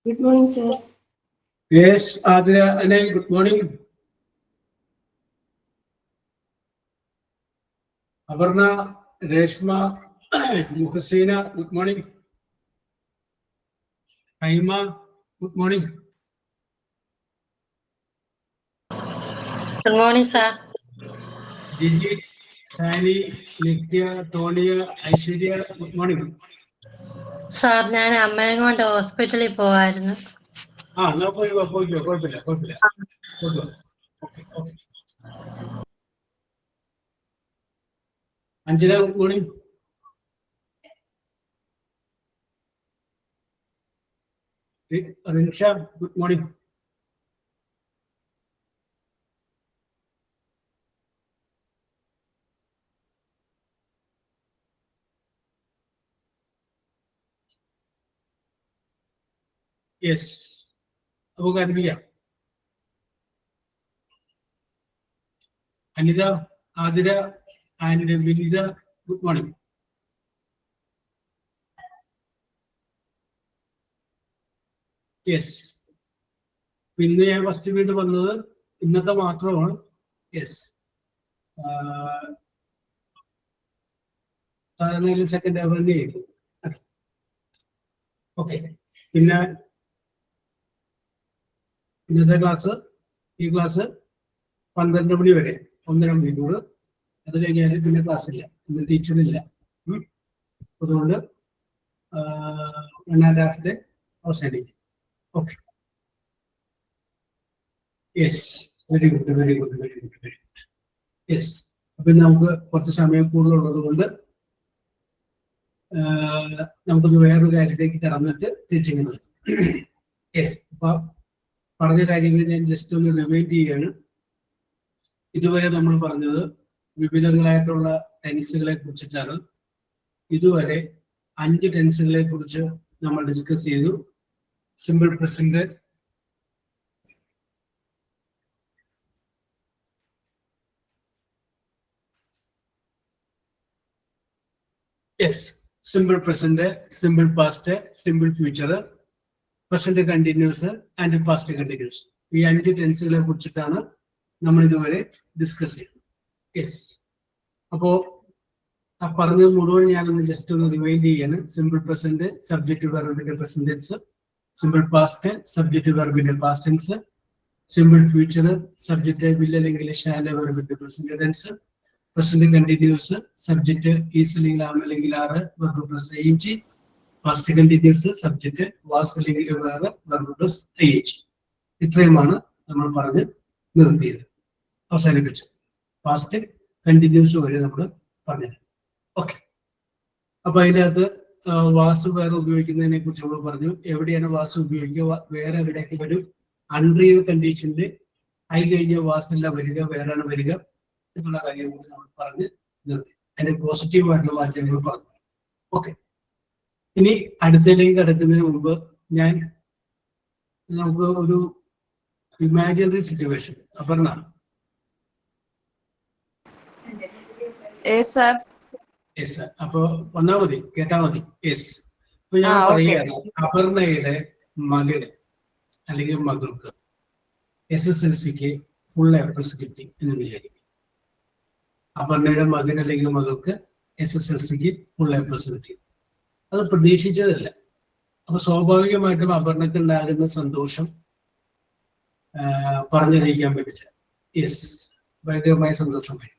Good morning, sir. Yes, Adria, Anil, good morning. Avarna, Reshma, Muhasina, good morning. Aima, good morning. Good morning, sir. Gigi, Sani, Nitya, Tonia, Aishwarya, good morning. Sir, ഞാൻ അമ്മയും കൊണ്ട് ഹോസ്പിറ്റലിൽ പോവായിരുന്നു. No, കുഴപ്പമില്ല. Okay. Angela, good morning. Rinsha, good morning. Yes. Abu Gadmiya. Anita, Adira, and Vinita, good morning. Yes. Pinne first video vannathu innathe maatramanu. Yes. Second ever name. Okay. Pinna ഇന്നത്തെ class ഈ class 12 മണി വരെ 1.5 മണിക്കൂർ. അത് കഴിഞ്ഞാൽ പിന്നെ class ഇല്ല, ഇന്ന് ടീച്ചറില്ല. അതുകൊണ്ട് 1.5 ഡേ അവസാനിക്കും. Okay. Yes, very good. Yes, അപ്പൊ നമുക്ക് കുറച്ച് സമയം കൂടുതലുള്ളത് കൊണ്ട് നമുക്കൊന്ന് വേറൊരു കാര്യത്തിലേക്ക് കടന്നിട്ട് തിരിച്ചിങ്ങനെ. യെസ്, അപ്പൊ പറഞ്ഞ കാര്യങ്ങൾ ഞാൻ ജസ്റ്റ് ഒന്ന് റിവൈൻഡ് ചെയ്യാണ്. ഇതുവരെ നമ്മൾ പറഞ്ഞത് വിവിധങ്ങളായിട്ടുള്ള ടെൻസുകളെ കുറിച്ചിട്ടാണ്. ഇതുവരെ 5 ടെൻസുകളെ കുറിച്ച് നമ്മൾ ഡിസ്കസ് ചെയ്തു. Simple present, simple present, simple past, simple future, present continuous and past continuous. ഈ 5 ടെൻസുകളെ കുറിച്ചിട്ടാണ് നമ്മൾ ഇതുവരെ ഡിസ്കസ് ചെയ്തത്. യെസ്, അപ്പോ പറഞ്ഞത് മുഴുവൻ ഞാനൊന്ന് ജസ്റ്റ് ഒന്ന് റിവൈൻഡ് ചെയ്യാണ്. സിമ്പിൾ പ്രസന്റ് സബ്ജക്റ്റ് വെർബിന്റെ present tense, simple past subject വെർബിന്റെ past tense, simple future subject will അല്ലെങ്കിൽ ഷാൽ വെർബിന്റെ present tense, present continuous subject is അല്ലെങ്കിൽ ആം അല്ലെങ്കിൽ are verb plus ing, past continuous subject was അല്ലെങ്കിൽ വേറെ verb plus ing. ഇത്രയുമാണ് നമ്മൾ പറഞ്ഞ് നിർത്തിയത്, അവസാനിപ്പിച്ചത്. പാസ്റ്റ് കണ്ടിന്യൂസ് വരെ നമ്മൾ പറഞ്ഞത്. ഓക്കെ. അപ്പൊ അതിനകത്ത് വാസ് വേറെ ഉപയോഗിക്കുന്നതിനെ കുറിച്ച് നമ്മൾ പറഞ്ഞു. എവിടെയാണ് വാസ് ഉപയോഗിക്കുക, വേറെ എവിടേക്ക് വരും, അൺറിയൽ കണ്ടീഷനിൽ ആയി കഴിഞ്ഞ വാസല്ല വരിക, വേറെയാണ് വരിക എന്നുള്ള കാര്യം കൂടി നമ്മൾ പറഞ്ഞ് നിർത്തി. അതിന്റെ പോസിറ്റീവായിട്ടുള്ള വാചകങ്ങൾ പറഞ്ഞു. ഓക്കെ. ഇനി അടുത്തതിലേക്ക് കടക്കുന്നതിന് മുമ്പ് നമുക്ക് ഒരു ഇമാജിനറി സിറ്റുവേഷൻ. അപർണ, അപ്പൊ വന്നാ മതി, കേട്ടാ മതി. യെസ്, അപ്പൊ ഞാൻ പറയുകയാണ്, അപർണയുടെ മകന് അല്ലെങ്കിൽ മകൾക്ക് SSLCക്ക് ഫുൾ A+ കിട്ടി എന്ന് വിചാരിക്കും. അപർണയുടെ മകൻ അല്ലെങ്കിൽ മകൾക്ക് SSLCക്ക് ഫുൾ A+ കിട്ടി. അത് പ്രതീക്ഷിച്ചതല്ല. അപ്പൊ സ്വാഭാവികമായിട്ടും അപർണയ്ക്ക് ഉണ്ടാകുന്ന സന്തോഷം പറഞ്ഞറിയിക്കാൻ പറ്റില്ല. യെസ്, ഭയങ്കരമായ സന്തോഷമായിരിക്കും.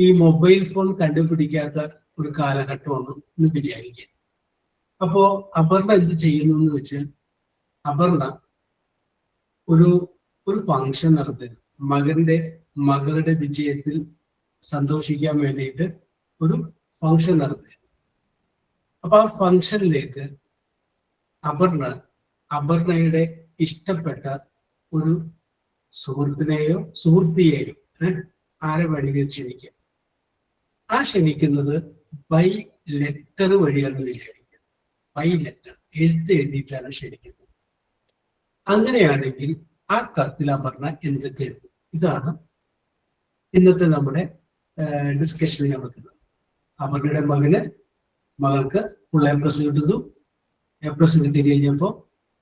ഈ മൊബൈൽ ഫോൺ കണ്ടുപിടിക്കാത്ത ഒരു കാലഘട്ടമാണ് എന്ന് വിചാരിക്കുക. അപ്പോ അപർണ എന്ത് ചെയ്യുന്നു എന്ന് വെച്ചാൽ, അപർണ ഒരു ഫംഗ്ഷൻ നടത്തുക, മകളുടെ വിജയത്തിൽ സന്തോഷിക്കാൻ വേണ്ടിയിട്ട് ഒരു ഫംഗ്ഷൻ നടത്തുക. അപ്പൊ ആ ഫംഗ്ഷനിലേക്ക് അപർണയുടെ ഇഷ്ടപ്പെട്ട ഒരു സുഹൃത്തിയെയോ ആരെ വേണമെങ്കിലും ക്ഷണിക്കുക. ആ ക്ഷണിക്കുന്നത് ബൈ ലെറ്റർ വഴിയാണെന്ന് വിചാരിക്കുക. ബൈ ലെറ്റർ എഴുതിയിട്ടാണ് ക്ഷണിക്കുന്നത്. അങ്ങനെയാണെങ്കിൽ ആ കത്തിൽ അപർണ എന്തൊക്കെ എഴുതും? ഇതാണ് ഇന്നത്തെ നമ്മുടെ ഡിസ്കഷനിൽ നടക്കുന്നത്. അവരുടെ മകൾക്ക് ഫുൾ A+ കിട്ടുന്നു. A+ കിട്ടി കഴിഞ്ഞപ്പോൾ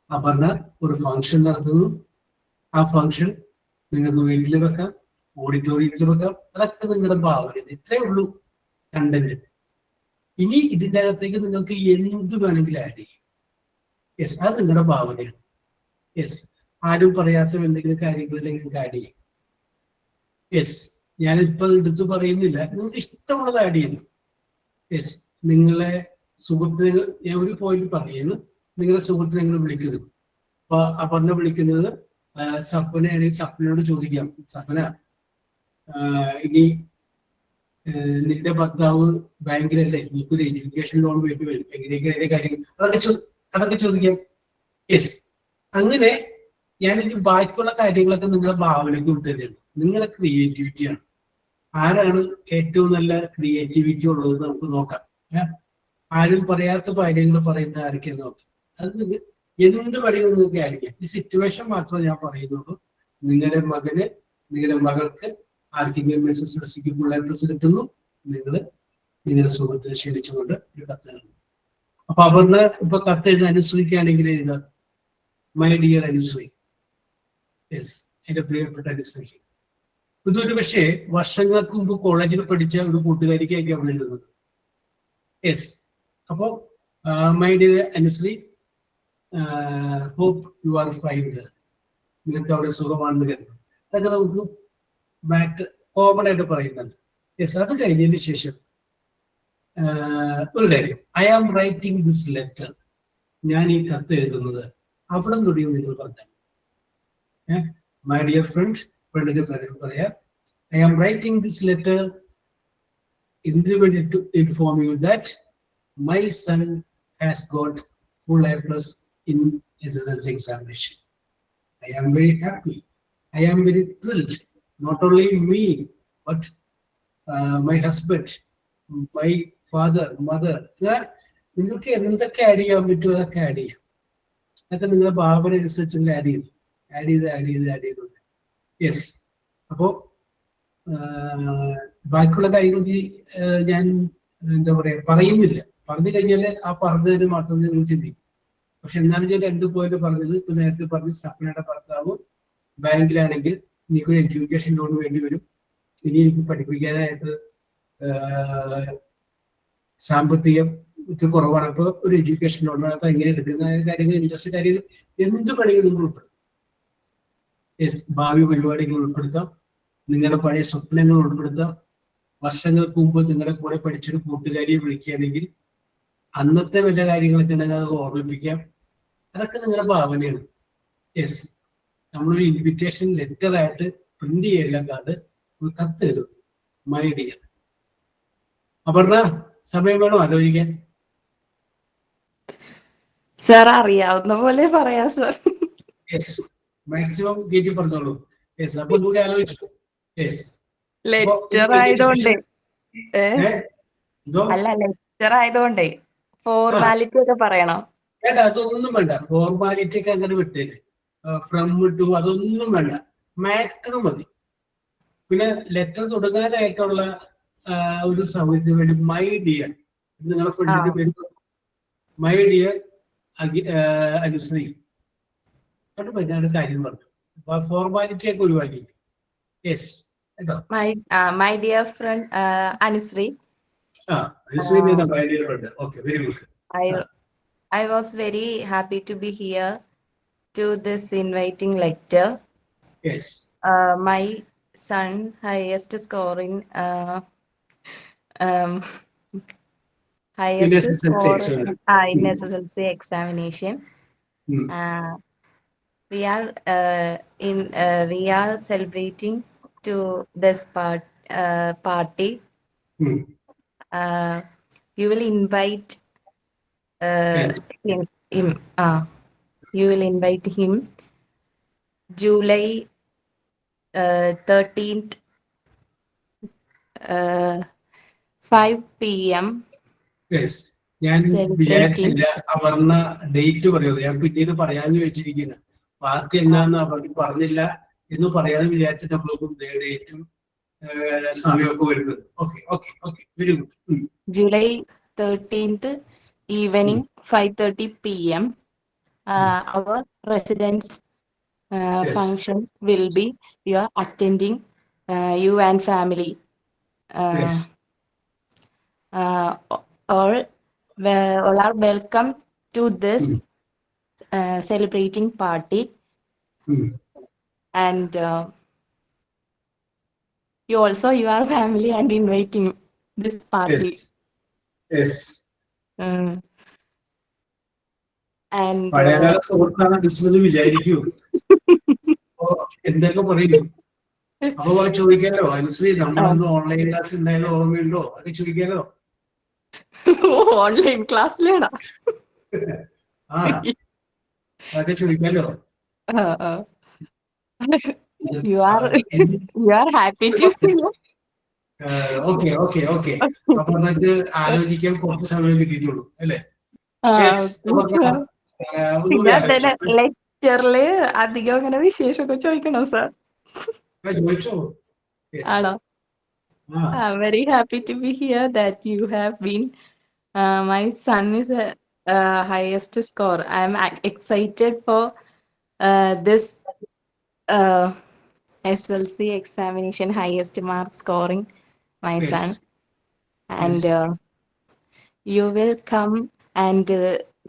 അപർണ ഒരു ഫംഗ്ഷൻ നടത്തുന്നു. ആ ഫംഗ്ഷൻ നിങ്ങൾക്ക് വീട്ടിൽ വെക്കാം, ഓഡിറ്റോറിയത്തിൽ വെക്കാം. അതൊക്കെ നിങ്ങളുടെ ഭാവന. ഇത്രേ ഉള്ളൂ കണ്ടന്റ്. ഇനി ഇതിൻ്റെ അകത്തേക്ക് നിങ്ങൾക്ക് എന്ത് വേണമെങ്കിലും ആഡ് ചെയ്യും. യെസ്, അത് നിങ്ങളുടെ ഭാവനയാണ്. യെസ്, ആരും പറയാത്ത എന്തെങ്കിലും കാര്യങ്ങളിലേക്ക് നിങ്ങൾക്ക് ആഡ് ചെയ്യും. യെസ്, ഞാനിപ്പോ എടുത്തു പറയുന്നില്ല, നിങ്ങൾക്ക് ഇഷ്ടമുള്ളത് ആഡ് ചെയ്യുന്നു. യെസ്, നിങ്ങളെ സുഹൃത്തുക്കൾ, ഞാൻ ഒരു പോയിന്റ് പറയുന്നു, നിങ്ങളുടെ സുഹൃത്ത് നിങ്ങൾ വിളിക്കുന്നു. അപ്പൊ അപർണ വിളിക്കുന്നത് സഫനയാണെങ്കിൽ സഫനയോട് ചോദിക്കാം, സഫന ഇനി നിന്റെ ഭർത്താവ് ബാങ്കിലല്ലേ, എനിക്കൊരു എഡ്യൂക്കേഷൻ ലോൺ വേണ്ടി വരും, എങ്ങനെയൊക്കെ അതിന്റെ കാര്യങ്ങൾ അതൊക്കെ ചോദിക്കാം. യെസ്, അങ്ങനെ ഞാനിനി ബാക്കിയുള്ള കാര്യങ്ങളൊക്കെ നിങ്ങളുടെ ഭാവനയ്ക്ക് വിട്ടുതരുന്നു. നിങ്ങളെ ക്രിയേറ്റിവിറ്റിയാണ്. ആരാണ് ഏറ്റവും നല്ല ക്രിയേറ്റിവിറ്റി ഉള്ളത് നമുക്ക് നോക്കാം. ആരും പറയാത്ത കാര്യങ്ങൾ പറയുന്ന ആരൊക്കെയെന്ന് നോക്കാം. അത് എന്ത് വഴിയും നിങ്ങൾക്ക് ആയിരിക്കാം. ഈ സിറ്റുവേഷൻ മാത്രമേ ഞാൻ പറയുന്നുള്ളൂ. നിങ്ങളുടെ മകൾക്ക് ആർക്കെങ്കിലും SSLCക്ക് ഫുൾ A+ കിട്ടുന്നു, നിങ്ങളുടെ സുഹൃത്തിനെ ക്ഷണിച്ചുകൊണ്ട് ഒരു കത്ത് എഴുതുന്നു. അപ്പൊ അവരുടെ ഇപ്പൊ കത്ത് എഴുതാൻ അനുശ്രീക്കാണെങ്കിൽ എഴുതാം, മൈ ഡിയർ അനുശ്രീ. യെസ്, എന്റെ പ്രിയപ്പെട്ട അനുശ്രീ. ഇതൊരു പക്ഷേ വർഷങ്ങൾക്ക് മുമ്പ് കോളേജിൽ പഠിച്ച ഒരു കൂട്ടുകാരിക്കായിരിക്കും അവൾ എഴുതുന്നത്. യെസ്, അപ്പോ my dear Anushree, hope you are fine. നിങ്ങൾക്ക് അവിടെ സുഖമാണെന്ന് കരുതുന്നു. അതൊക്കെ നമുക്ക് കോമൺ ആയിട്ട് പറയുന്നുണ്ട്. യെസ്, അത് കഴിഞ്ഞതിന് ശേഷം ഒരു കാര്യം, I am writing this letter. ഞാൻ ഈ കത്ത് എഴുതുന്നത് അവിടെ നിന്നൊടിയും നിങ്ങൾ പറഞ്ഞാൽ, മൈ ഡിയർ ഫ്രണ്ട്, ഫ്രണ്ടിന്റെ പറയാം, I am writing this letter എന്തിനു വേണ്ടി to inform you that my son has got full A+ in SSLC examination. I am very happy. I am very thrilled. Not only me, but my husband, my father, mother. നിങ്ങൾക്ക് എന്തൊക്കെ add ചെയ്യാൻ പറ്റുമോ അതൊക്കെ add ചെയ്യാം. അതൊക്കെ നിങ്ങളുടെ ഭാവന അനുസരിച്ച് add ചെയ്തു. യെസ്, അപ്പോ ബാക്കിയുള്ള കാര്യങ്ങൾക്ക് ഞാൻ എന്താ പറയാ പറയുന്നില്ല. പറഞ്ഞു കഴിഞ്ഞാൽ ആ പറഞ്ഞതിന് മാത്രം നിങ്ങൾ ചിന്തിക്കും. പക്ഷെ എന്നാലും ഞാൻ 2 പോയിന്റ് പറഞ്ഞത്. ഇപ്പൊ നേരത്തെ പറഞ്ഞ് സഫനയുടെ ഭർത്താവ് ബാങ്കിലാണെങ്കിൽ എനിക്കൊരു എഡ്യൂക്കേഷൻ ലോൺ വേണ്ടി വരും, ഇനി എനിക്ക് പഠിപ്പിക്കാനായിട്ട് സാമ്പത്തികം കുറവാണ്, അപ്പൊ ഒരു എഡ്യൂക്കേഷൻ ലോൺ അപ്പൊ എങ്ങനെ എടുക്കുന്ന കാര്യങ്ങൾ, ഇൻട്രസ്റ്റ് കാര്യങ്ങൾ എന്ത് പണികൾ നിങ്ങൾ ഉൾപ്പെടുത്തും. യെസ്, ഭാവി പരിപാടികൾ ഉൾപ്പെടുത്താം, നിങ്ങളുടെ പഴയ സ്വപ്നങ്ങൾ ഉൾപ്പെടുത്താം. വർഷങ്ങൾക്ക് മുമ്പ് നിങ്ങളുടെ കൂടെ പഠിച്ചൊരു കൂട്ടുകാരിയെ വിളിക്കുകയാണെങ്കിൽ അന്നത്തെ വല്ല കാര്യങ്ങളൊക്കെ ഉണ്ടെങ്കിൽ അത് ഓർമ്മിപ്പിക്കാം. അതൊക്കെ നിങ്ങളുടെ ഭാവനയാണ്. യെസ്, നമ്മളൊരു ഇൻവിറ്റേഷൻ ലെറ്റർ ആയിട്ട് പ്രിന്റ് ചെയ്യല കാർഡ്, ഒരു കത്ത് എഴുതും, മൈ ഡിയർ. അപർണ, സമയം വേണോ ആലോചിക്കാൻ? സാർ അറിയാവുന്ന പോലെ പറയാ സാർ. യെസ്, മാക്സിമം കയറ്റി പറഞ്ഞോളൂ. യെസ്, അപ്പൊ കൂടി ആലോചിച്ചു. യെസ്, ലെറ്റർ ആയതുകൊണ്ടേ അല്ല ലെറ്റർ ആയതുകൊണ്ടേ ഫോർമാലിറ്റി ഒക്കെ പറയണം. വേണ്ട, അതൊന്നും വേണ്ട. ഫോർമാലിറ്റി ഒക്കെ അങ്ങനെ വിട്ടേല്, ഫ്രം ടു അതൊന്നും വേണ്ട, മാറ്റർ മതി. പിന്നെ ലെറ്റർ തുടങ്ങാനായിട്ടുള്ള ഒരു സൗകര്യത്തിന് വേണ്ടി മൈ ഡിയർ, നിങ്ങളുടെ ഫ്രണ്ടിന്റെ പേര് മൈ ഡിയർ അനുശ്രീ, അത് പറ്റാണ്ട് കാര്യം പറഞ്ഞു. അപ്പൊ ഫോർമാലിറ്റി ഒക്കെ ഒഴിവാക്കി. യെസ്, കേട്ടോ. My dear friend Anushree. Okay, very good. I was very happy to be here to this inviting lecture. Yes. My son highest score in in SSLC examination. We are celebrating to this party. You will invite him. You will invite him July 13th, 5 PM. Yes. ഞാൻ വിചാരിച്ചില്ല Aparna date പറയുന്നത്. ഞാൻ പിന്നീട് പറയാന്ന് വെച്ചിരിക്കുന്നു. ബാക്കി എന്നാന്ന് അവർക്ക് പറഞ്ഞില്ല എന്ന് പറയാന്ന് വിചാരിച്ചിട്ട് നമ്മൾക്കും ഡേറ്റും സമയമൊക്കെ വരുന്നത്. Okay okay okay, very good. July 13th evening 5:30 p.m. Our residence Yes. function will be you are attending you and family. Yes. All are welcome to this celebrating party, and your family and inviting this party. Yes. Yes. And പഴയകാല സുഹൃത്താണ് ഡിസ്മെന്ന് വിചാരിക്കൂ. എന്തൊക്കെ പറയും. അപ്പൊ ചോദിക്കാലോ, അനുശ്രീ നമ്മളന്ന് online class ഉണ്ടായത് ഓർമ്മയുണ്ടോ? അത് ചോദിക്കാലോ. Online ക്ലാസ്സിലാണോ? ആ, അതൊക്കെ ചോദിക്കാലോ. You are happy to know. Okay okay okay. അപ്പൊ നമുക്ക് ആലോചിക്കാൻ കുറച്ച് സമയം കിട്ടിയിട്ടുള്ളൂ അല്ലേ? ലെക്ചറില് അധികം അങ്ങനെ വിശേഷമൊക്കെ ചോദിക്കണോ സാർ? ചോദിച്ചോ. ആണോ? I'm very happy to be here that you have been. My son is a highest score. I'm excited for this SLC examination highest mark scoring my son, and you will come and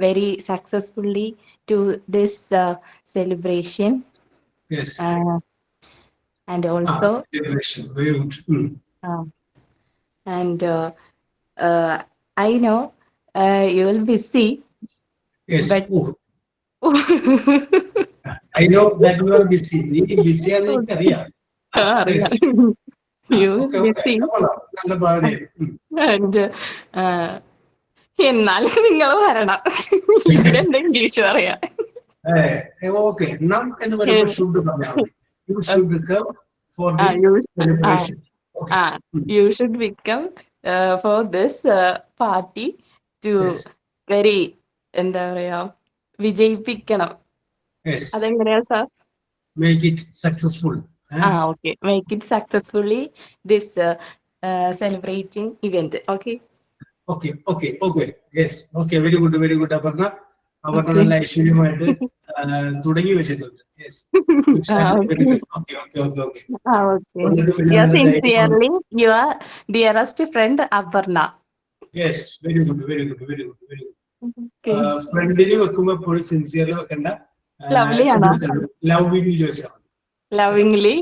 very successfully to this celebration. Yes. And also celebration. Very good. And I know you will be busy. Yes. But I know that you are busy. നീ busy ആണെന്ന് എനിക്കറിയാം. You will be busy. നല്ല ഭാര്യ. And എന്നാലും നിങ്ങൾ വരണം. ഇവരെന്താ English പറയാ? ഓക്കെ, നാം എന്ന് പറയുമ്പോൾ should പറഞ്ഞാൽ മതി. You should come for the celebration. You should become for this party to very എന്താ പറയാ വിജയിപ്പിക്കണം. അതെങ്ങനെയാ sir? Make it successful. Okay, make it successfully this celebrating event. Okay. Okay. Yes. Okay. Very good. Very good. Aparna നല്ല ഐശ്വര്യമായിട്ട് തുടങ്ങി വെച്ചിട്ടുണ്ട്. Yes. Okay. Yeah, sincerely, your dearest friend Aparna. Yes. Very good. ഫ്രണ്ടിന് വെക്കുമ്പോ എപ്പോഴും സിൻസിയർലി വെക്കണ്ട. ലവ്വിംഗ്ലി ചോദിച്ചാൽ മതി. Lovingly,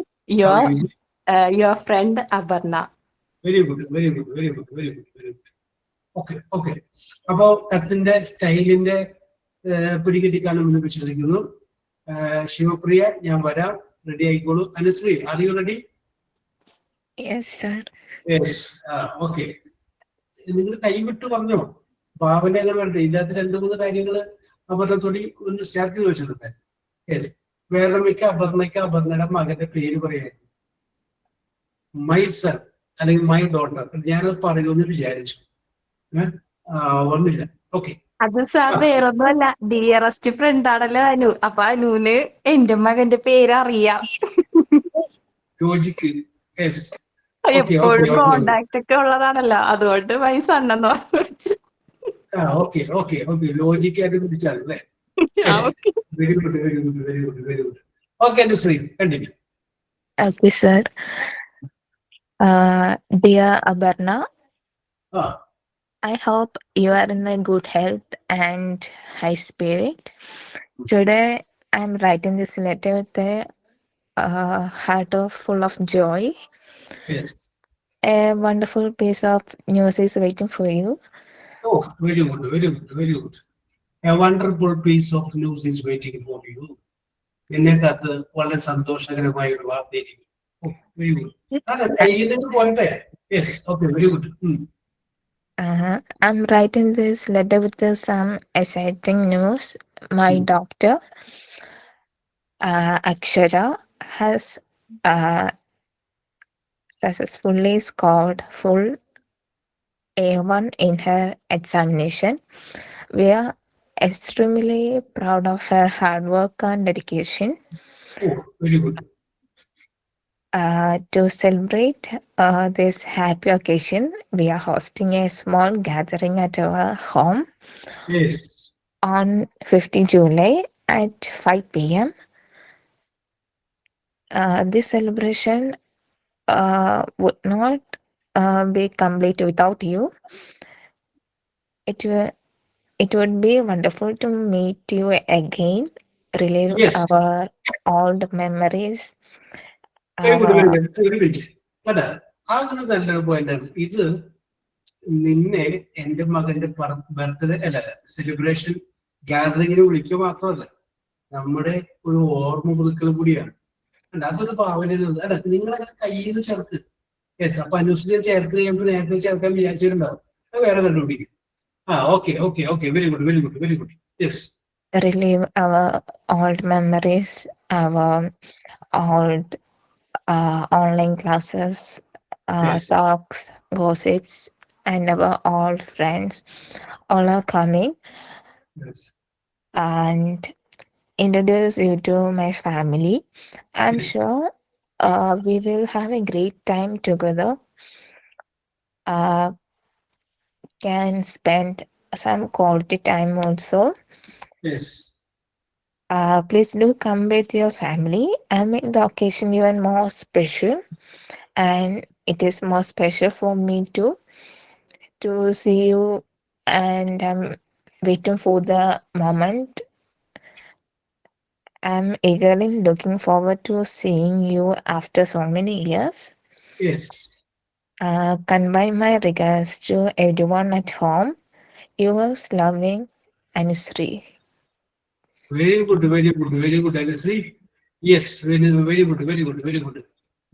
your friend Aparna. Very good. Okay. അപ്പോ കത്തിന്റെ സ്റ്റൈലിന്റെ പിടികിട്ടിക്കാണെന്ന് വിശ്വസിക്കുന്നു. ശിവപ്രിയ, ഞാൻ വരാം, റെഡി ആയിക്കോളൂ. Anusree, are you ready? Yes, sir. Yes. Okay. നിങ്ങൾ കൈവിട്ട് പറഞ്ഞോ. ഭാവന അങ്ങനെ പറഞ്ഞിട്ട് ഇതിനകത്ത് 2-3 കാര്യങ്ങള് അപർണത്തോടി ഒന്ന് സ്റ്റാർട്ട് ചെയ്ത് വെച്ചിട്ടുണ്ട്. യെസ്. വേറൊരുമിക്ക അപർണയുടെ മകന്റെ പേര് പറയായിരുന്നു. മൈ സൺ അല്ലെങ്കിൽ മൈ ഡോട്ടർ. ഞാനത് പറയുമെന്ന് വിചാരിച്ചു. വന്നില്ല. ഓക്കെ. അത് സാർ വേറൊന്നുമല്ല, ഡിയറസ്റ്റ് ഫ്രണ്ട് ആണല്ലോ അനു. അപ്പൊ അനുവിന് എന്റെ മകന്റെ പേര് അറിയാം. ലോജിക്ക്. യെസ്. എപ്പോഴും കോണ്ടാക്ട് ഒക്കെ ഉള്ളതാണല്ലോ, അതുകൊണ്ട് മൈ സൺ എന്ന് പറഞ്ഞു. ഓക്കെ. ലോജിക്കായിട്ട് പിടിച്ചാൽ അല്ലേ? Very good. Okay, Nusri, continue. Okay, sir. Dear Abarna, I hope you are in a good health and high spirit. Today, I am writing this letter with a heart full of joy. Yes. A wonderful piece of news is waiting for you. Oh, very good. A wonderful piece of news is waiting for you. എന്നേക്കകത്ത് വളരെ സന്തോഷകരമായ ഒരു വാർത്തയായിരിക്കും. Very good. കയ്യിൽ നിന്ന് പോകട്ടെ. Yes. Okay, very good. I'm writing this letter with some exciting news. My doctor, Akshara, has successfully scored full A1 in her examination. We are extremely proud of her hard work and dedication. Oh, very good. To celebrate this happy occasion, we are hosting a small gathering at our home Yes. on 15 July at 5 p.m. This celebration would not be complete without you. It would be wonderful to meet you again, relive Yes. our old memories. Very good, very good. Very good. അല്ല അങ്ങനെ നല്ലൊരു point ആണ് ഇത്. നിന്നെ എന്റെ മകന്റെ birthday അല്ല celebration ഗാദറിങ്ങിന് വിളിക്കുക മാത്രമല്ല, നമ്മുടെ ഒരു ഓർമ്മ പുതുക്കൽ കൂടിയാണ്. അല്ല അതൊരു ഭാവനയാണ്. അല്ല നിങ്ങളങ്ങനെ കയ്യിൽ നിന്ന് ചേർക്ക്. യെസ്, അപ്പൊ അനുസരിച്ച് ചേർത്ത് കഴിയുമ്പോൾ നേരത്തെ ചേർക്കാൻ വിചാരിച്ചിട്ടുണ്ടാവും. അത് വേറെ കണ്ടുപിടിക്കും. Okay, okay, okay. Very good, very good, very good. Yes. Relive our old memories, our old online classes, Yes. talks, gossips, and our old friends all are coming. Yes. And introduce you to my family. I'm Yes. sure we will have a great time together. Can spend some quality time also. Yes. Please do come with your family and make the occasion even more special. And it is more special for me to see you, and I'm waiting for the moment. I'm eagerly looking forward to seeing you after so many years. Yes. Convey my regards to everyone at home. Yours loving, Anusri. Very good, very good, very good, Anusri. Yes, very, very good, very good, very good.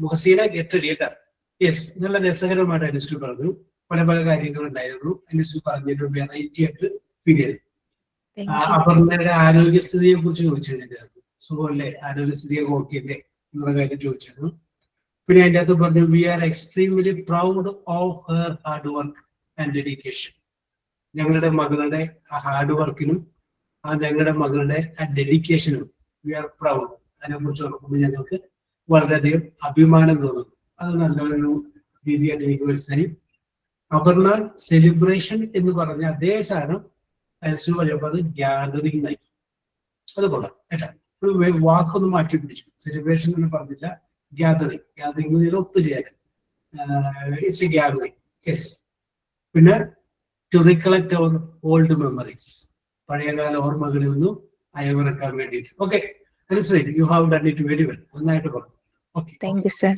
Muhsina, get ready. Yes, നല്ല രസകരമായിട്ട് അനുശ്രീ പറഞ്ഞു. പല പല കാര്യങ്ങളുണ്ടായിരുന്നു. അനുശ്രീ പറഞ്ഞിട്ട് variety ആയിട്ട് feel ചെയ്തു. അപർണയുടെ ആരോഗ്യസ്ഥിതിയെ കുറിച്ച് ചോദിച്ചിരുന്നു. സുഖമല്ലേ, ആരോഗ്യസ്ഥിതിയെ നോക്കിയല്ലേ എന്നുള്ള കാര്യം ചോദിച്ചിരുന്നു. പിന്നെ അതിൻ്റെ അകത്ത് പറഞ്ഞു we are extremely proud of her hard work and dedication. ഞങ്ങളുടെ മകളുടെ ആ ഹാർഡ് വർക്കിനും ഞങ്ങളുടെ മകളുടെ ആ ഡെഡിക്കേഷനും വി ആർ പ്രൗഡ്. അതിനെ കുറിച്ച് ഓർക്കുമ്പോൾ ഞങ്ങൾക്ക് വളരെയധികം അഭിമാനം തോന്നുന്നു. അത് നല്ലൊരു രീതിയായിട്ട് എനിക്ക് മനസ്സിലായി. അപർണ സെലിബ്രേഷൻ എന്ന് പറഞ്ഞ അതേ സാധനം അനുസരിച്ച് പറയുമ്പോൾ അത് ഗ്യാതറിംഗ് ആയി. അത് കൊള്ളാം കേട്ടാ. ഒരു വാക്കൊന്നും മാറ്റി പിടിച്ചു. സെലിബ്രേഷൻ എന്ന് പറഞ്ഞില്ല, ഗ്യാതറിംഗ്. ഗ്യാതറിംഗ് ഒത്തുചേരൽ. It's a gathering. യെസ്. പിന്നെ to recollect our old memories, പഴയകാല ഓർമ്മകളിൽ നിന്നും അയവിറക്കാൻ വേണ്ടിയിട്ട്. Okay Anushree, you have done it very well. നന്നായിട്ട് പറഞ്ഞു. Okay, thank you sir.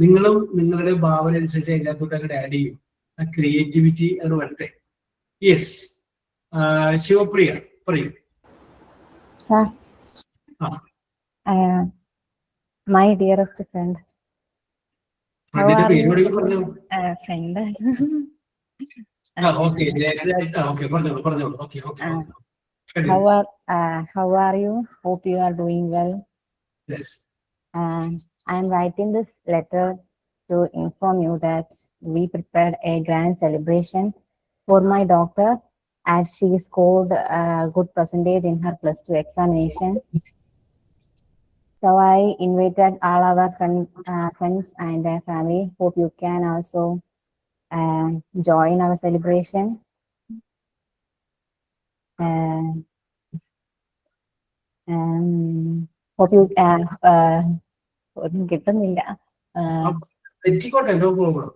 നിങ്ങളും നിങ്ങളുടെ ഭാവന അനുസരിച്ച് അതിനകത്തോട്ട് അങ്ങോട്ട് ആഡ് ചെയ്യും. ആ ക്രിയേറ്റിവിറ്റി അത് വരട്ടെ. യെസ്, ശിവപ്രിയ പറയൂ. Sir, my dearest friend. How are you? Friend. Okay, പറഞ്ഞോളൂ. Okay. How are you? Hope you are doing well. Yes. I am writing this letter to inform you that we prepared a grand celebration for my daughter as she scored a good percentage in her +2 examination. So I invited all our friends and family. Hope you can also join our celebration. Hope you കിട്ടുന്നില്ല. തെറ്റിക്കോട്ടെ, no problem.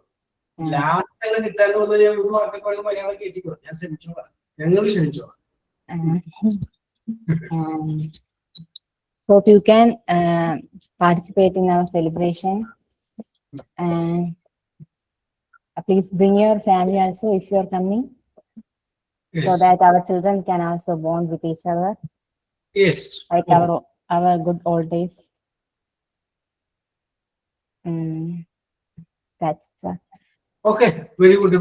Last എല്ലാം കിട്ടാണ്ട് വന്ന് ഞാൻ ഒരു വാർത്തക്കോളം മലയാളം കയറ്റിക്കോ. ഞാൻ ശ്രമിച്ചോളാം, ഞങ്ങൾ ശ്രമിച്ചോളാം. Hope you can participate in our celebration. Please bring your family also if you are coming. Yes. So that our children can also bond with each other. Yes. Like our good old days. That's Okay, very good,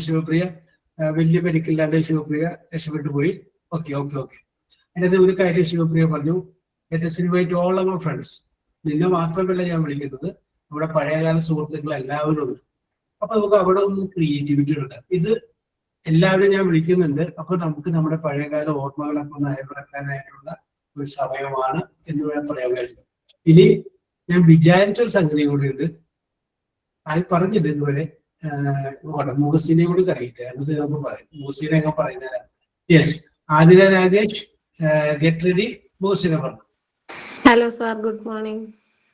Sivapriya. വലിയ പരിക്കില്ലാണ്ട് ശിവപ്രിയ രക്ഷപ്പെട്ടു പോയി. Okay. അതിനകത്ത് ഒരു കാര്യം ശിവപ്രിയ പറഞ്ഞു, let us invite all our friends. നിന്നെ മാത്രമല്ല ഞാൻ വിളിക്കുന്നത്, നമ്മുടെ പഴയകാല സുഹൃത്തുക്കൾ എല്ലാവരും ഉണ്ട്. അപ്പൊ നമുക്ക് അവിടെ ഒന്ന് ക്രിയേറ്റിവിറ്റി എടുക്കാം. ഇത് എല്ലാവരും ഞാൻ വിളിക്കുന്നുണ്ട്. അപ്പൊ നമുക്ക് നമ്മുടെ പഴയകാല ഓർമ്മകളൊക്കെ ഒന്ന് അയവിറക്കാനായിട്ടുള്ള ഒരു സമയമാണ് എന്ന് വേണം പറയാൻ കഴിയും. ഇനി ഞാൻ വിചാരിച്ചൊരു സംഗതി കൂടിയുണ്ട്. അത് പറഞ്ഞില്ല ഇതുവരെ. മുഹസിനെ കൂടി അറിയിട്ടെ, എന്നിട്ട് നമുക്ക് പറയാം. മുഹസിനെ ഒക്കെ പറയുന്നതരാം. Yes, Athira Rajesh, get ready. മുഹസിനെ പറഞ്ഞു. Hello, sir. Good morning.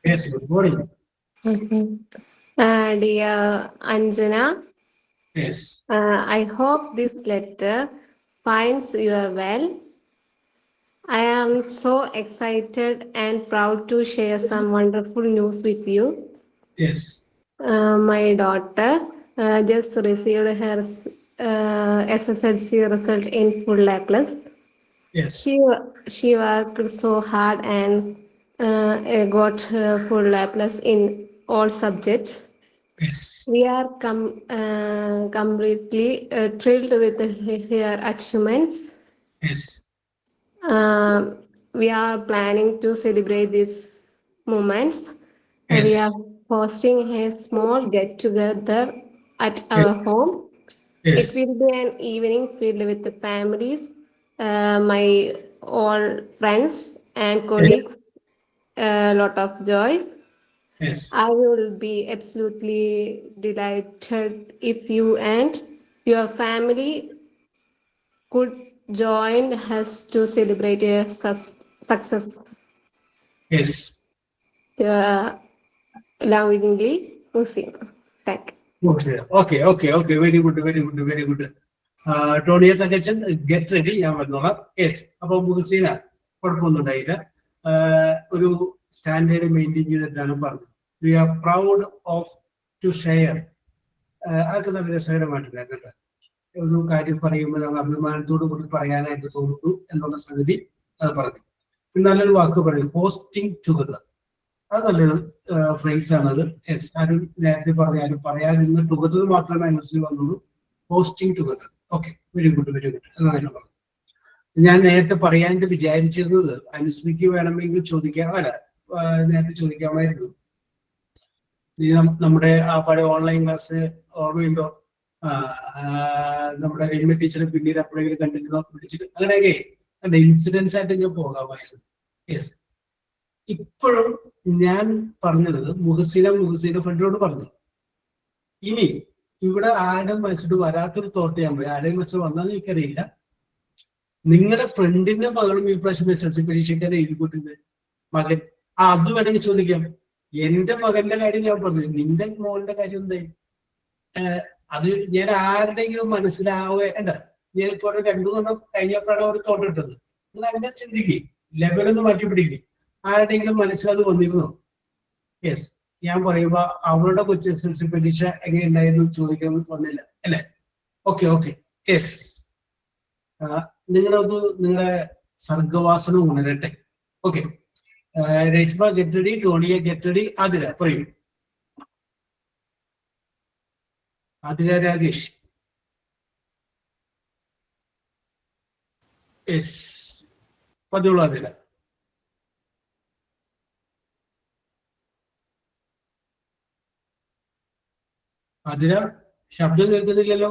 Yes, good morning. Dear Anjana, yes, I hope this letter finds you are well. I am so excited and proud to share some wonderful news with you. Yes, My daughter just received her SSLC result in full A+. Yes, She worked so hard and got full A+ in all subjects. Yes, We are completely thrilled with her achievements. Yes, We are planning to celebrate these moments. We Yes. are hosting a small get together at our home. It yes, will be an evening filled with the families, my all friends and colleagues, a lot of joys. Yes, I will be absolutely delighted if you and your family could join us to celebrate a success. Yes. Lovingly, Musin. Thank you. Okay okay okay, very good very good very good. Tonia Thankachan, get ready, ഞാൻ വന്നോളാം. Yes. അപ്പൊ മുഹസീന കുഴപ്പമൊന്നും ഉണ്ടായില്ല. ഒരു standard maintain ചെയ്തിട്ടാണ് പറഞ്ഞത്. We are proud of to share. അതൊക്കെ നല്ല രസകരമായിട്ടില്ല കേട്ടോ. ഒരു കാര്യം പറയുമ്പോൾ നമ്മൾ അഭിമാനത്തോടു കൂടി പറയാനായിട്ട് തോന്നുന്നു എന്നുള്ള സംഗതി അത് പറഞ്ഞു. പിന്നെ നല്ലൊരു വാക്ക് പറയും, ഹോസ്റ്റിംഗ് ടുഗദർ. അത് നല്ലൊരു ഫ്രേസ് ആണത്. യെസ്, ആരും നേരത്തെ പറഞ്ഞ ആരും പറയാതിരുന്ന ടുഗദർ മാത്രമേ മനസ്സിൽ വന്നുള്ളൂ. Hosting together. Okay, very good very good. അത് തന്നെ പറഞ്ഞു. ഞാൻ നേരത്തെ പറയാനായിട്ട് വിചാരിച്ചിരുന്നത് അനുശ്രീക്ക് വേണമെങ്കിൽ ചോദിക്കാം, അല്ല നേരത്തെ ചോദിക്കാമായിരുന്നു. നമ്മുടെ ആ പഴയ ഓൺലൈൻ ക്ലാസ് ഓർമ്മയുണ്ടോ? നമ്മുടെ രമ്യ ടീച്ചറെ പിന്നീട് എപ്പോഴെങ്കിലും കണ്ടിരുന്നോ, വിളിച്ചിട്ട് അങ്ങനെയൊക്കെ അതിന്റെ ഇൻസിഡൻസ് ആയിട്ട് ഞാൻ പോകാമായിരുന്നു. യെസ്, ഇപ്പോഴും ഞാൻ പറഞ്ഞത് മുഹസീന ഫ്രണ്ടിനോട് പറഞ്ഞു. ഇനി ഇവിടെ ആരും വെച്ചിട്ട് വരാത്തൊരു തോട്ട് ഞാൻ പോയി. ആരെയും വെച്ചിട്ട് വന്നാന്ന് എനിക്കറിയില്ല. നിങ്ങളുടെ ഫ്രണ്ടിന്റെ മകളും ഈ പ്രാവശ്യം SSLC പരീക്ഷയ്ക്കാണ് എഴുതിക്കൊണ്ടിരുന്നത്. മകൻ അത് വേണമെങ്കിൽ ചോദിക്കാം. എന്റെ മകന്റെ കാര്യം ഞാൻ പറഞ്ഞു, നിന്റെ മോന്റെ കാര്യം എന്തായി? അത് ഞാൻ ആരുടെയെങ്കിലും മനസ്സിലാവേണ്ട. ഞാൻ ഇപ്പോൾ 2 കഴിഞ്ഞപ്പോഴാണ് ഒരു തോട്ടിട്ടത്. നിങ്ങൾ അങ്ങനെ ചിന്തിക്കേ, ലെവലൊന്ന് മാറ്റി പിടിക്കേ. ആരുടെയെങ്കിലും മനസ്സിലത് വന്നിരുന്നോ? യെസ്, ഞാൻ പറയുമ്പോ അവളുടെ കൊച്ചു SSLC പരീക്ഷ എങ്ങനെയുണ്ടായിരുന്നു ചോദിക്കാൻ വന്നില്ല അല്ലെ? Okay okay, yes. നിങ്ങളത് നിങ്ങളുടെ സർഗവാസന ഉണരട്ടെ. Okay, Reshma get ready, Tonia get ready, Athira പറയൂ. ആതിര രാജേഷ്. യെസ്, പറഞ്ഞോളൂ ആതിര. ആതിര, ശബ്ദം കേൾക്കുന്നില്ലല്ലോ.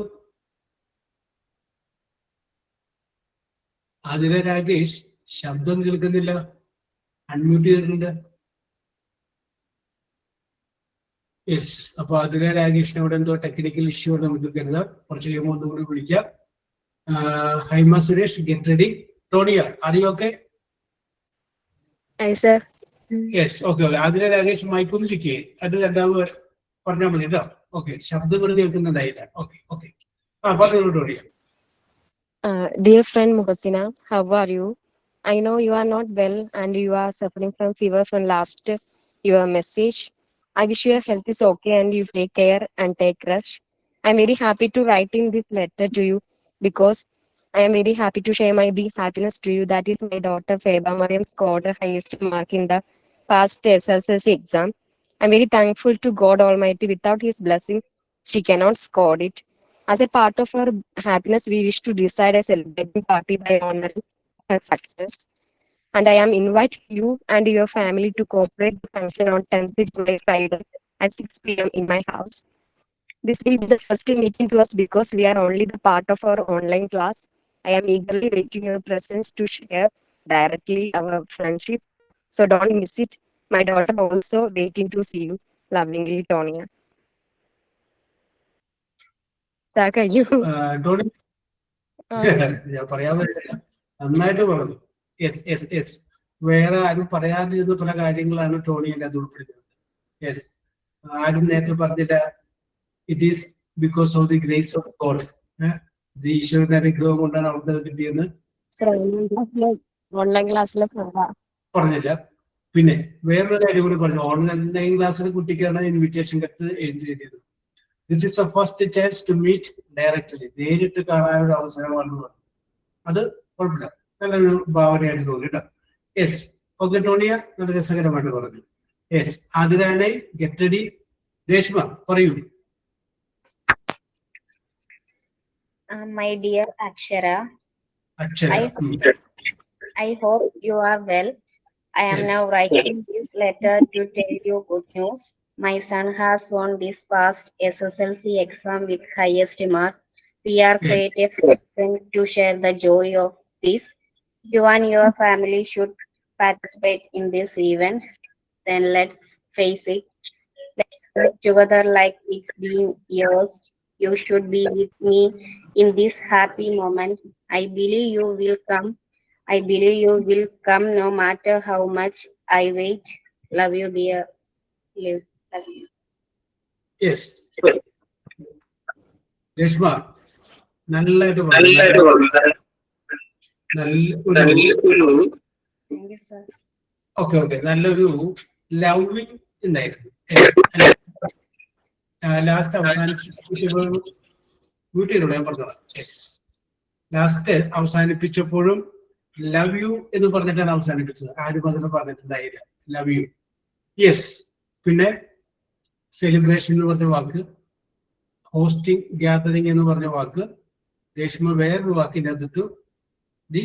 ആതിര രാജേഷ്, ശബ്ദം കേൾക്കുന്നില്ല. അൺമ്യൂട്ട് ചെയ്തിട്ടുണ്ട്. യെസ്, അപ്പൊ ആതിര രാജേഷിന് അവിടെ എന്തോ ടെക്നിക്കൽ ഇഷ്യൂ ആണ്, നമുക്ക് കരുതാം. കുറച്ച് കഴിയുമ്പോൾ ഒന്നുകൂടി വിളിക്കാം. Haima Suresh, get ready. Tonia, are you okay? Yes, okay okay. Athira Rajesh മൈക്കൊന്ന് ചെക്ക് ചെയ്യേ, അത് രണ്ടാമത് പറഞ്ഞാൽ മതി കേട്ടോ. ഓക്കെ, ശബ്ദം കൂടി കേൾക്കുന്നുണ്ടായില്ല. ഓക്കെ ഓക്കെ, പറഞ്ഞോളൂ Tonia. Dear friend Muhasina, how are you? I know you are not well and you are suffering from fever from last your message. I wish your health is okay and you take care and take rest. I'm very happy to write in this letter to you because I am very happy to share my big happiness to you. That is, my daughter Feba Mariam scored the highest mark in the past SSLC exam. I'm very thankful to God Almighty. Without His blessing, she cannot score it. As a part of our happiness, we wish to decide a celebrating party by honoring her success. And I am invite you and your family to cooperate the function on 10th July Friday at 6 p.m. in my house. This will be the first meeting to us because we are only the part of our online class. I am eagerly waiting your presence to share directly our friendship. So don't miss it. My daughter also waiting to see you. Lovingly, Tonia. കഴിഞ്ഞു. Tony ഞാൻ പറയാൻ പറ്റില്ല, നന്നായിട്ട് പറഞ്ഞു. Yes yes yes. വേറെ ആരും പറയാതിരുന്ന പല കാര്യങ്ങളാണ് ടോണി എൻ്റെ അത് ഉൾപ്പെടുത്തുന്നത്. യെസ്, ആരും നേരത്തെ പറഞ്ഞില്ല. It is because of the grace of God. ഈശ്വരന്റെ അനുഗ്രഹം കൊണ്ടാണ് അവർക്ക് അത് കിട്ടിയെന്ന് ഓൺലൈൻ ക്ലാസ്സിൽ പറഞ്ഞില്ല. പിന്നെ വേറൊരു കാര്യം കൂടി പറഞ്ഞു. ഓൺലൈൻ ക്ലാസ്സിൽ കുട്ടിക്കാണ് ഇൻവിറ്റേഷൻ കത്ത് എഴുതിയത്. This is the first chance to meet directly, നേരിട്ട് കാണാനൊരു അവസരമാണെന്ന് പറഞ്ഞു. അത് കുഴപ്പമില്ല, നല്ലൊരു ഭാവനയായിട്ട് തോന്നി കേട്ടോ. യെസ്, ഓക്കെ ടോണിയ, നല്ല രസകരമായിട്ട് പറഞ്ഞു. യെസ്, ആതിരാനെ ഗെറ്റ് റെഡി. രേഷ്മ പറയൂ. My dear Akshara, അക്ഷര. I hope you are well. I am Yes. now writing this letter to tell you good news. My son has won this past SSLC exam with highest mark. We are Yes. creative to share the joy of this. You and your family should participate in this event. Then let's face it. Let's work together like it's been years. You should be with me in this happy moment. I believe you will come. I believe you will come no matter how much I wait. Love you, dear. Love you. Yes, Reshma നല്ലതായിട്ട് പറഞ്ഞു. നല്ലൊരു Thank you, sir. Okay okay നല്ലൊരു loving ഉണ്ടായിരുന്നു. Last അവസാനിപ്പിച്ചപ്പോഴും വീട്ടിലൂടെ ഞാൻ പറഞ്ഞോളാം. Yes, last അവസാനിപ്പിച്ചപ്പോഴും love you എന്ന് പറഞ്ഞിട്ടാണ് അവസാനിപ്പിച്ചത്. ആരും അതിന് പറഞ്ഞിട്ടുണ്ടായില്ല, ലവ് യു. യെസ്, പിന്നെ സെലിബ്രേഷൻ എന്ന് പറഞ്ഞ വാക്ക്, ഹോസ്റ്റിംഗ്, ഗ്യാതറിംഗ് എന്ന് പറഞ്ഞ വാക്ക്, രേഷ്മ വേറൊരു വാക്കിൻ്റെ അകത്തിട്ടു the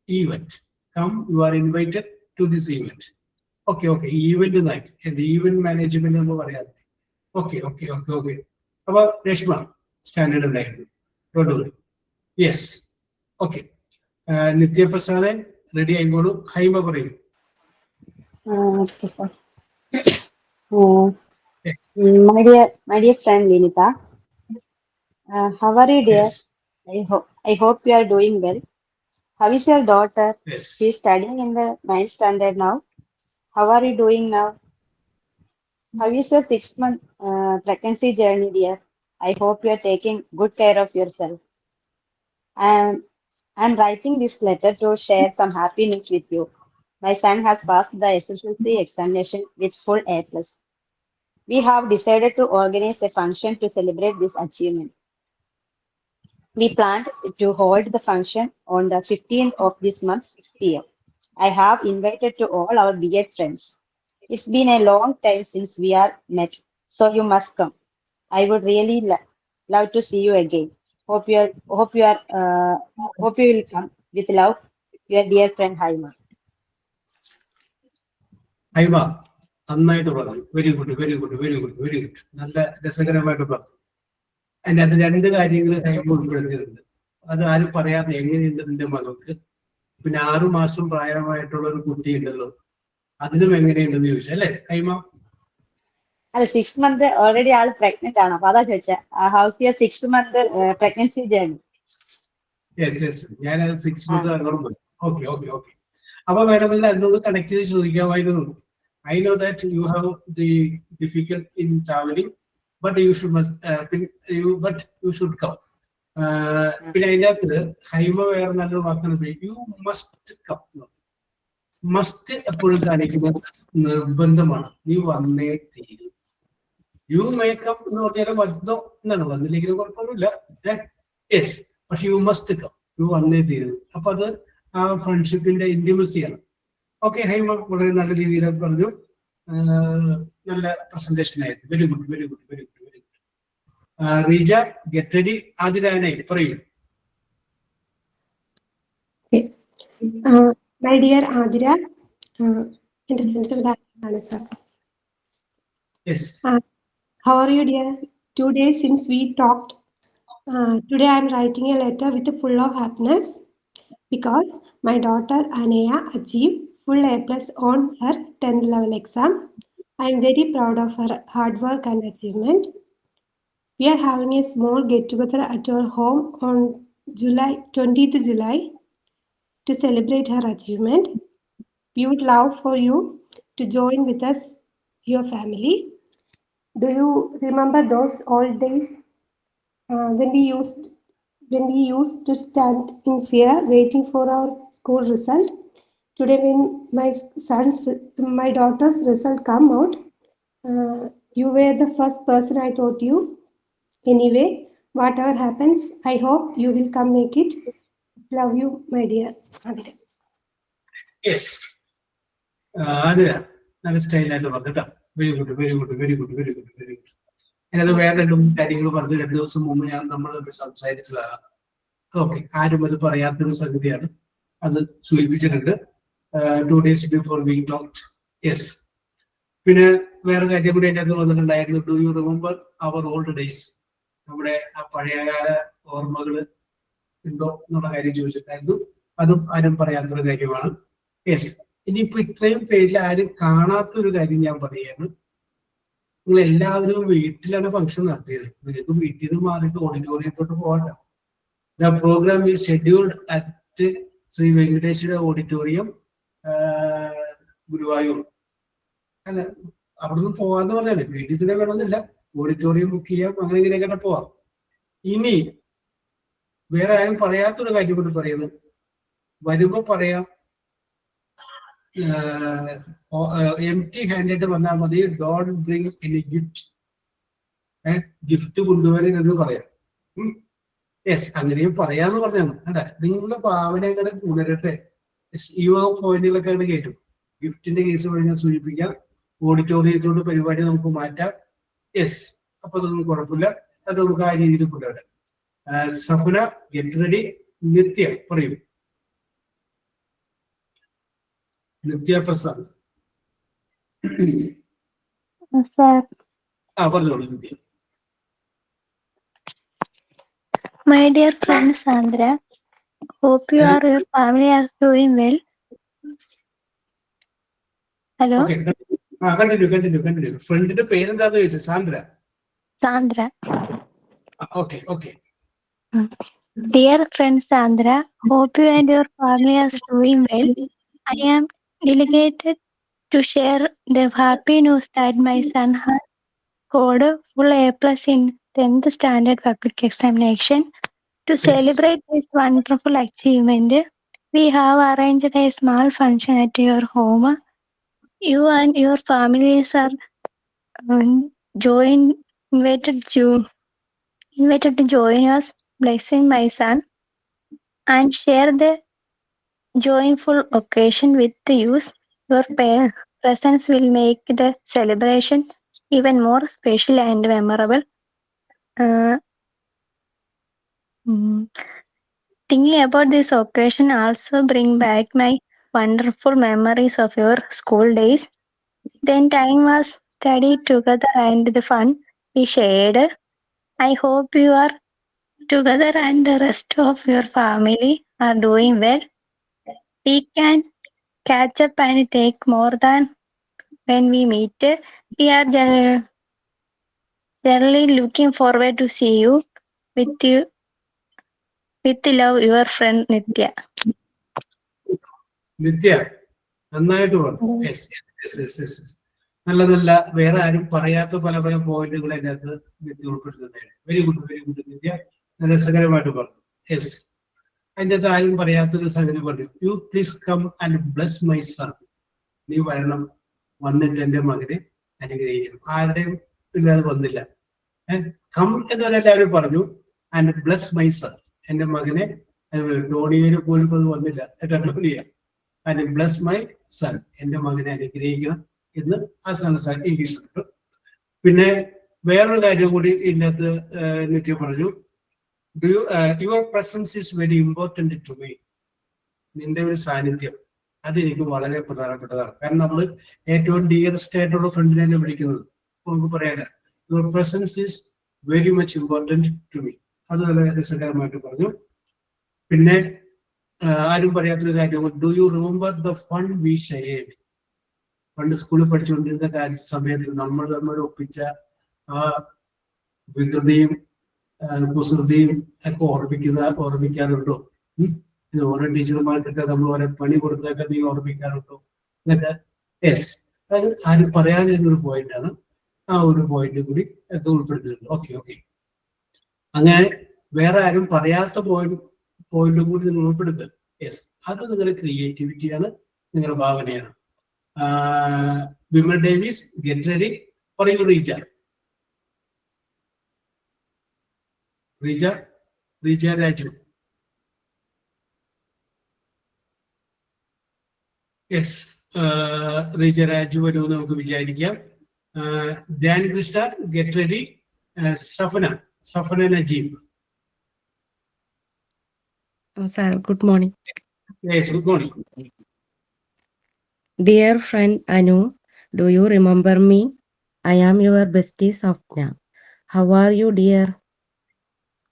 event. Come, you are invited to this event. Okay okay, event night, event management എന്ന് പറയാതെ. Okay okay okay okay. അപ്പൊ രേഷ്മ സ്റ്റാൻഡേർഡ് ഉണ്ടായിരുന്നു. Yes, okay. നിത്യപ്രസാദൻ റെഡി ആയിക്കോളൂ. ഹൈമ പറയൂ. Okay, sir. My dear friend Linita, how are you, dear? Yes. I hope you are doing well. How is your daughter? Yes. She is studying in the 9th standard now. How are you doing now? How is your 6-month pregnancy journey, dear? I hope you are taking good care of yourself. I'm writing this letter to share some happy news with you. My son has passed the SSLC examination with full A+. We have decided to organize a function to celebrate this achievement. We planned to hold the function on the 15th of this month, 6 p.m. I have invited to all our dear friends. It's been a long time since we are met, so you must come. I would really love to see you again. Hope you will come. With love, your dear friend Haima. Haima നന്നായിട്ട് പറഞ്ഞു. Very good very good very good very good. നല്ല രസകരമായിട്ട് പറഞ്ഞു. അതിൻ്റെ അത് രണ്ട് കാര്യങ്ങൾ ഹൈമ ഉൾപ്പെടുത്തിയിട്ടുണ്ട്. അത് ആരും പറയാതെ എങ്ങനെയുണ്ട് നിന്റെ മകൾക്ക്, പിന്നെ 6 മാസം പ്രായമായിട്ടുള്ള ഒരു കുട്ടി ഉണ്ടല്ലോ, അതിനും എങ്ങനെയുണ്ടെന്ന് ചോദിച്ചു അല്ലേ ഹൈമ? അല്ല, 6 month ഓൾറെഡി ആൾ പ്രഗ്നന്റ് ആണ്. അപ്പൊ അതാ ചോദിച്ച house your 6th month pregnancy journey. Yes yes, ഞാൻ 6 months അങ്ങോട്ട് പോയി. Okay okay okay. അപ്പൊ വേണമെങ്കിൽ അതിനോട് കണക്ട് ചെയ്ത് ചോദിക്കാമായിരുന്നു. I know that you have the difficult in traveling, but you should come. പിന്നെ അതിൻ്റെ അകത്ത് ഹൈമ വേറെ നല്ലൊരു വാക്കാണ്, യു മസ്റ്റ് കം. മസ്റ്റ് എപ്പോഴും കാണിക്കുന്നത് നിർബന്ധമാണ്. നീ വന്നേ തീരും. യു മേക്കപ്പ് എന്ന് പറഞ്ഞാൽ വന്നോ എന്നാണ്, വന്നില്ലെങ്കിലും കുഴപ്പമൊന്നുമില്ല. യെസ്, പക്ഷെ യു മസ്റ്റ് കം, യു വന്നേ തീരും. അപ്പൊ അത് ആ ഫ്രണ്ട്ഷിപ്പിന്റെ ഇന്റിമസിയാണ്. ഓക്കെ ഹൈമ വളരെ നല്ല രീതിയിൽ പറഞ്ഞു. നല്ല പ്രസന്റേഷൻ ആയിരുന്നു. Very good very good very good very good. Reeja get ready. ആതിരാനെ പറയൂ. My dear Adira, എൻ്റെ ഫ്രണ്ട് ആണ് sir. Yes. How are you, dear? 2 days since we talked. Today I am writing a letter with full of happiness because my daughter Anaya achieved full A+ on her 10th level exam. I am very proud of her hard work and achievement. We are having a small get-together at our home on 20th July to celebrate her achievement. We would love for you to join with us, your family. Do you remember those old days when we used to stand in fear waiting for our school result? Today, when my daughter's result come out, you were the first person I thought you. Anyway, whatever happens, I hope you will come make it. Love you, my dear. Yes. Adira, നല്ല സ്റ്റൈലായിട്ട് പറഞ്ഞിട്ടോ. Very good, very good, very good, very good, very good. അതിനകത്ത് വേറെ രണ്ടും കാര്യങ്ങൾ പറഞ്ഞു. 2 ദിവസം മുമ്പ് നമ്മൾ സംസാരിച്ചതാണ്. ഓക്കെ, ആരും അത് പറയാത്തൊരു സംഗതിയാണ്. അത് സൂചിപ്പിച്ചിട്ടുണ്ട്. 2 days before we talked. Yes. പിന്നെ വേറെ കാര്യം കൂടി അതിൻ്റെ അകത്ത് വന്നിട്ടുണ്ടായിരുന്നു. Do you remember our old days? നമ്മുടെ ആ പഴയകാല ഓർമ്മകൾ ഉണ്ടോ എന്നുള്ള കാര്യം ചോദിച്ചിട്ടായിരുന്നു. അതും ആരും പറയാത്തൊരു കാര്യമാണ്. യെസ്. ഇനിയിപ്പോ ഇത്രയും പേരിൽ ആരും കാണാത്തൊരു കാര്യം ഞാൻ പറയുകയാണ്. നിങ്ങൾ എല്ലാവരും വീട്ടിലാണ് ഫംഗ്ഷൻ നടത്തിയത്. നിങ്ങൾക്ക് വീട്ടിൽ നിന്ന് മാറിയിട്ട് ഓഡിറ്റോറിയത്തോട്ട് പോകണ്ട. The program is scheduled at Shri Venkateswara auditorium, Guruvayur. അല്ല, അവിടെ നിന്ന് പോവാന്ന് പറഞ്ഞാല് വീട്ടിൽ തന്നെ വേണമെന്നില്ല, ഓഡിറ്റോറിയം ബുക്ക് ചെയ്യാം, അങ്ങനെ ഇങ്ങനെയൊക്കെ പോവാം. ഇനി വേറെ ആരും പറയാത്തൊരു കാര്യം കൊണ്ട് പറയുന്നത്, വരുമ്പോ പറയാം, empty handed വന്നാൽ മതി. Don't bring any gift. Gift കൊണ്ടുവരരുതെന്ന് പറയാം. യെസ്, അങ്ങനെയും പറയാന്ന് പറഞ്ഞാണ്. അല്ല, നിങ്ങളുടെ ഭാവന അങ്ങനെ ഉണരട്ടെ. യുവ പോയിന്റുകളൊക്കെ അങ്ങനെ കേട്ടു. ഗിഫ്റ്റിന്റെ കേസ് വഴി ഞാൻ സൂചിപ്പിക്കാം. ഓഡിറ്റോറിയത്തോട് പരിപാടി നമുക്ക് മാറ്റാം. യെസ്, അപ്പൊ അതൊന്നും കുഴപ്പമില്ല. അത് നമുക്ക് ആ രീതിയിൽ കൊണ്ടുവരാം. Safana, get ready. നിത്യ പറയൂ. നിത്യ പ്രസാദ്. പറഞ്ഞോളൂ നിത്യ. My dear friend Sandra, hope you or your family are doing well. Hello? Okay, continue. ഫ്രണ്ടിന്റെ പേരെന്താന്ന് ചോദിച്ചത്? Sandra. Sandra. Okay. Dear friend Sandra, hope you and your family are doing well. I am delighted to share the happy news that my son has scored full A+ in 10th standard public examination. To celebrate this wonderful achievement, we have arranged a small function at your home. You and your families are invited to join us, blessing my son, and share the joyful occasion with you. Your presence will make the celebration even more special and memorable. Thinking about this occasion also bring back my wonderful memories of your school days. Then time was studied together and the fun we shared. I hope you are together and the rest of your family are doing well. We can catch up and take more than when we meet. We are generally looking forward to see you. With love, your friend Nitya. നിത്യ, നന്നായിട്ട് പറഞ്ഞു. നല്ല വേറെ ആരും പറയാത്ത പല പോയിന്റുകൾ അതിൻ്റെ അകത്ത് നിത്യ ഉൾപ്പെടുത്തുന്നുണ്ടായിരുന്നു. വെരി ഗുഡ് നിത്യ, നല്ല രസകരമായിട്ട് പറഞ്ഞു. യെസ്, അതിൻ്റെ അകത്ത് ആരും പറയാത്തൊരു സംഗതി പറഞ്ഞു. You please come and bless my son. നീ വരണം, വന്നിട്ട് എന്റെ മകനെ അനുഗ്രഹിക്കണം. ആരുടെയും ഇല്ലാതെ വന്നില്ല. കം എന്ന് എല്ലാവരും പറഞ്ഞു. ആൻഡ് ബ്ലെസ് മൈ സൺ, എന്റെ മകനെ. ടോണിയന് പോലും അത് വന്നില്ല. Tonia. And bless my sun, എന്റെ മകനെ അനുഗ്രഹിക്കണം എന്ന് ആ സംസാരം ഇംഗ്ലീഷിലുണ്ട്. പിന്നെ വേറൊരു കാര്യം കൂടി ഇതിനകത്ത് നിത്യ പറഞ്ഞു. Your presence is very important to me. നിന്റെ ഒരു സാന്നിധ്യം അതെനിക്ക് വളരെ പ്രധാനപ്പെട്ടതാണ്. കാരണം നമ്മൾ ഏറ്റവും ഡിയറസ്റ്റ് ആയിട്ടുള്ള ഫ്രണ്ടിനെ വിളിക്കുന്നത്. നമുക്ക് പറയാല, your presence is very much important to me. അത് വളരെ രസകരമായിട്ട് പറഞ്ഞു. പിന്നെ ആരും പറയാത്തൊരു കാര്യം, do you remember the fun we shared? പണ്ട് സ്കൂളിൽ പഠിച്ചുകൊണ്ടിരുന്ന സമയത്ത് നമ്മൾ തമ്മിൽ ഒപ്പിച്ച ആ വികൃതിയും കുസൃതിയും ഒക്കെ ഓർമ്മിക്കാറുണ്ടോ? ഓരോ ടീച്ചർമാർക്കൊക്കെ നമ്മൾ ഓരോ പണി കൊടുത്തൊക്കെ നീ ഓർമ്മിക്കാറുണ്ടോ എന്നൊക്കെ? യെസ്, അത് ആരും പറയാതിരുന്നൊരു പോയിന്റാണ്. ആ ഒരു പോയിന്റ് കൂടി ഒക്കെ ഉൾപ്പെടുത്തിയിട്ടുണ്ട്. ഓക്കെ ഓക്കെ, അങ്ങനെ വേറെ ആരും പറയാത്ത പോയിന്റും കൂടി നിങ്ങൾ ഉൾപ്പെടുത്തുക. യെസ്, അത് നിങ്ങളുടെ ക്രിയേറ്റിവിറ്റിയാണ്, നിങ്ങളുടെ ഭാവനയാണ്. Vimal Davis, get ready. പറയൂ റീജ. റീജ രാജു. യെസ്, റീജ രാജു വരുമെന്ന് നമുക്ക് വിചാരിക്കാം. Dhyan Krishna, get ready. Safana Najeeb. Sir, good morning. Yes, good morning. Dear friend Anu, do you remember me? I am your bestie Safna. How are you, dear?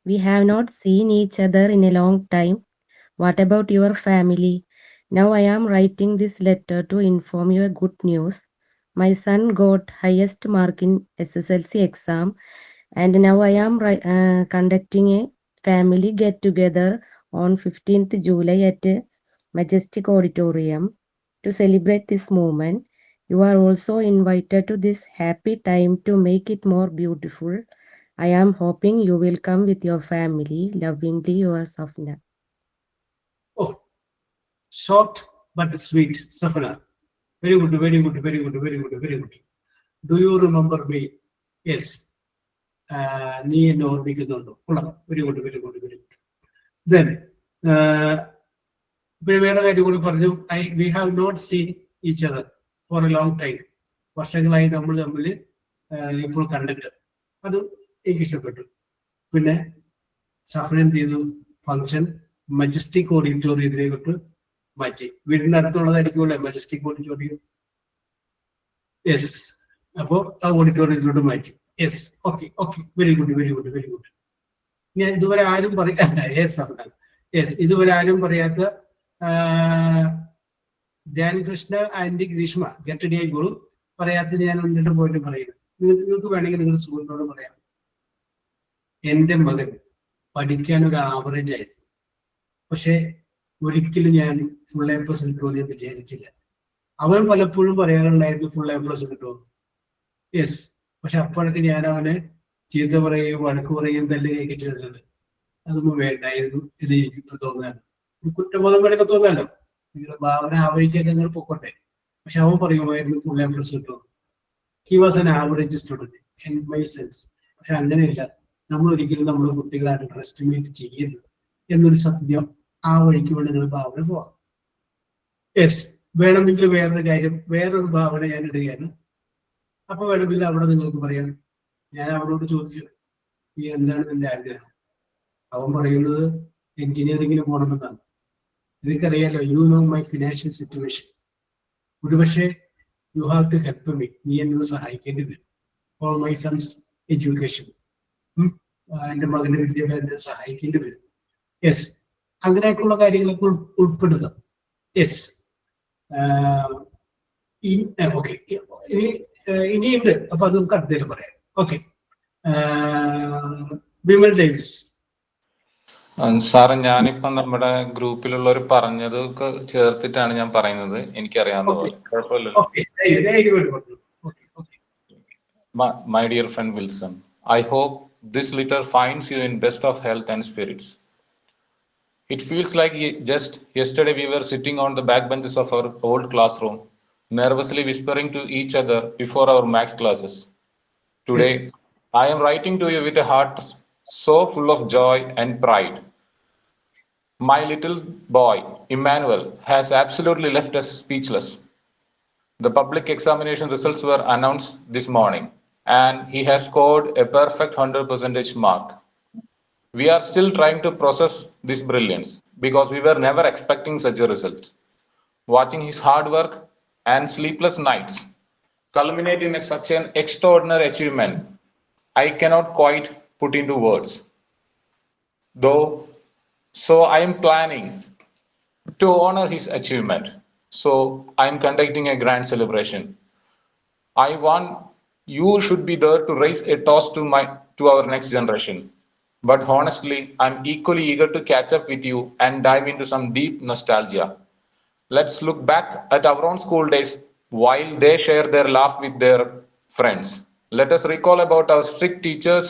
We have not seen each other in a long time. What about your family? Now I am writing this letter to inform you a good news. My son got highest mark in SSLC exam, and now I am conducting a family get-together on 15th July at Majestic Auditorium to celebrate this moment. You are also invited to this happy time to make it more beautiful. I am hoping you will come with your family. Lovingly, your Safna. Oh, short but sweet, Safna. Very good, very good, very good, very good, very good. Do you remember me? Yes. നീ എന്നെ ഓർമ്മിക്കുന്നുണ്ടോ? കൊള്ളാം. Very good, very good, very good. Then വേറെ കാര്യം കൂടി പറഞ്ഞു. We have not seen each other for a long time. വർഷങ്ങളായി നമ്മൾ തമ്മിൽ ഇപ്പോൾ കണ്ടിട്ട്. അത് എനിക്ക് ഇഷ്ടപ്പെട്ടു. പിന്നെ സഫന എന്ത് ചെയ്തു? ഫംഗ്ഷൻ മജസ്റ്റിക് ഓഡിറ്റോറിയത്തിലേക്ക് മാറ്റി. വീടിന്റെ അടുത്തുള്ളതായിരിക്കുമല്ലേ മജസ്റ്റിക് ഓഡിറ്റോറിയം? യെസ്, അപ്പോ ആ ഓഡിറ്റോറിയത്തിലോട്ട് മാറ്റി. Yes, okay okay, very good, very good, very good. ഞാൻ ഇതുവരെ ആരും ഇതുവരെ ആരും പറയാത്ത Dhyan Krishna and Greeshma, get ready ആയിക്കോളൂ. പറയാത്തത് ഞാൻ ഒന്നിട്ട് പോയിട്ട് പറയുന്നത്. നിങ്ങൾക്ക് വേണമെങ്കിൽ നിങ്ങൾ സുഹൃത്തോട് പറയാം. എൻ്റെ മകൻ പഠിക്കാൻ ഒരു ആവറേജ് ആയിരുന്നു, പക്ഷെ ഒരിക്കലും ഞാൻ ഫുൾ എ പ്ലസ് കിട്ടുമെന്ന് ഞാൻ വിചാരിച്ചില്ല. അവൻ പലപ്പോഴും പറയാറുണ്ടായിരുന്നു ഫുൾ എ പ്ലസ് കിട്ടുമെന്ന്. യെസ്, പക്ഷെ അപ്പോഴൊക്കെ ഞാൻ അവനെ ചീത്ത പറയുകയും വഴക്ക് പറയുകയും തല്ലുകയും ചെയ്തിട്ടുണ്ട്. അതൊന്നും വേണ്ടായിരുന്നു എന്ന് എനിക്കിപ്പോ തോന്നാണ്. കുറ്റബോധം വേണമെങ്കിൽ തോന്നാലോ, നിങ്ങളുടെ ഭാവന ആ വഴിക്കൊക്കെ നിങ്ങൾ പൊക്കോട്ടെ. പക്ഷെ അവൻ പറയുമായിരുന്നു ഫുൾ എ പ്ലസ് കിട്ടും. He was an average student in my sense. പക്ഷെ അങ്ങനെയല്ല, നമ്മൾ ഒരിക്കലും നമ്മുടെ കുട്ടികളെ അണ്ടർ എസ്റ്റിമേറ്റ് ചെയ്യരുത് എന്നൊരു സത്യം ആ വഴിക്ക് വേണ്ടി നിങ്ങൾ ഭാവന പോവാം. യെസ്, വേണമെങ്കിൽ വേറൊരു കാര്യം, വേറൊരു ഭാവന ഞാൻ ഇടുകയാണ്. അപ്പൊ വേണമെങ്കിൽ അവിടെ നിങ്ങൾക്ക് പറയാം. ഞാൻ അവളോട് ചോദിച്ചു, ഈ എന്താണ് നിന്റെ ആഗ്രഹം? അവൻ പറയുന്നത് എഞ്ചിനീയറിംഗിന് പോകണമെന്നാണ്. എനിക്കറിയാലോ, you know my financial situation. ഒരുപക്ഷെ you have to help me. നീ എന്നോട് സഹായിക്കേണ്ടി വരും ഫോർ മൈ സൺസ് എഡ്യൂക്കേഷൻ. എൻ്റെ മകന്റെ വിദ്യാഭ്യാസത്തെ സഹായിക്കേണ്ടി വരും. യെസ്, അങ്ങനെയൊക്കെയുള്ള കാര്യങ്ങളൊക്കെ ഉൾപ്പെടുത്താം. യെസ്, ഓക്കെ, ഇനിയുണ്ട്. അപ്പൊ അത് നമുക്ക് അടുത്തേക്ക് പറയാം. Okay, Vimal Davis. സാറ്, ഞാനിപ്പം നമ്മുടെ ഗ്രൂപ്പിലുള്ളവർ പറഞ്ഞതൊക്കെ ചേർത്തിട്ടാണ് ഞാൻ പറയുന്നത്. എനിക്കറിയാവുന്ന പോലെ. കുഴപ്പമില്ലല്ലോ. My dear friend Wilson, I hope this letter finds you in best of health and spirits. It feels like just yesterday we were sitting on the back benches of our old classroom, nervously whispering to each other before our maths classes. Today, yes, I am writing to you with a heart so full of joy and pride. My little boy, Emmanuel, has absolutely left us speechless. The public examination results were announced this morning, and he has scored a perfect 100% mark. We are still trying to process this brilliance because we were never expecting such a result. Watching his hard work and sleepless nights culminate in such an extraordinary achievement, I cannot quite put into words. So I am planning to honor his achievement. So I'm conducting a grand celebration. I want you should be there to raise a toast to our next generation. But honestly, I'm equally eager to catch up with you and dive into some deep nostalgia. Let's look back at our own school days while they share their laugh with their friends. Let us recall about our strict teachers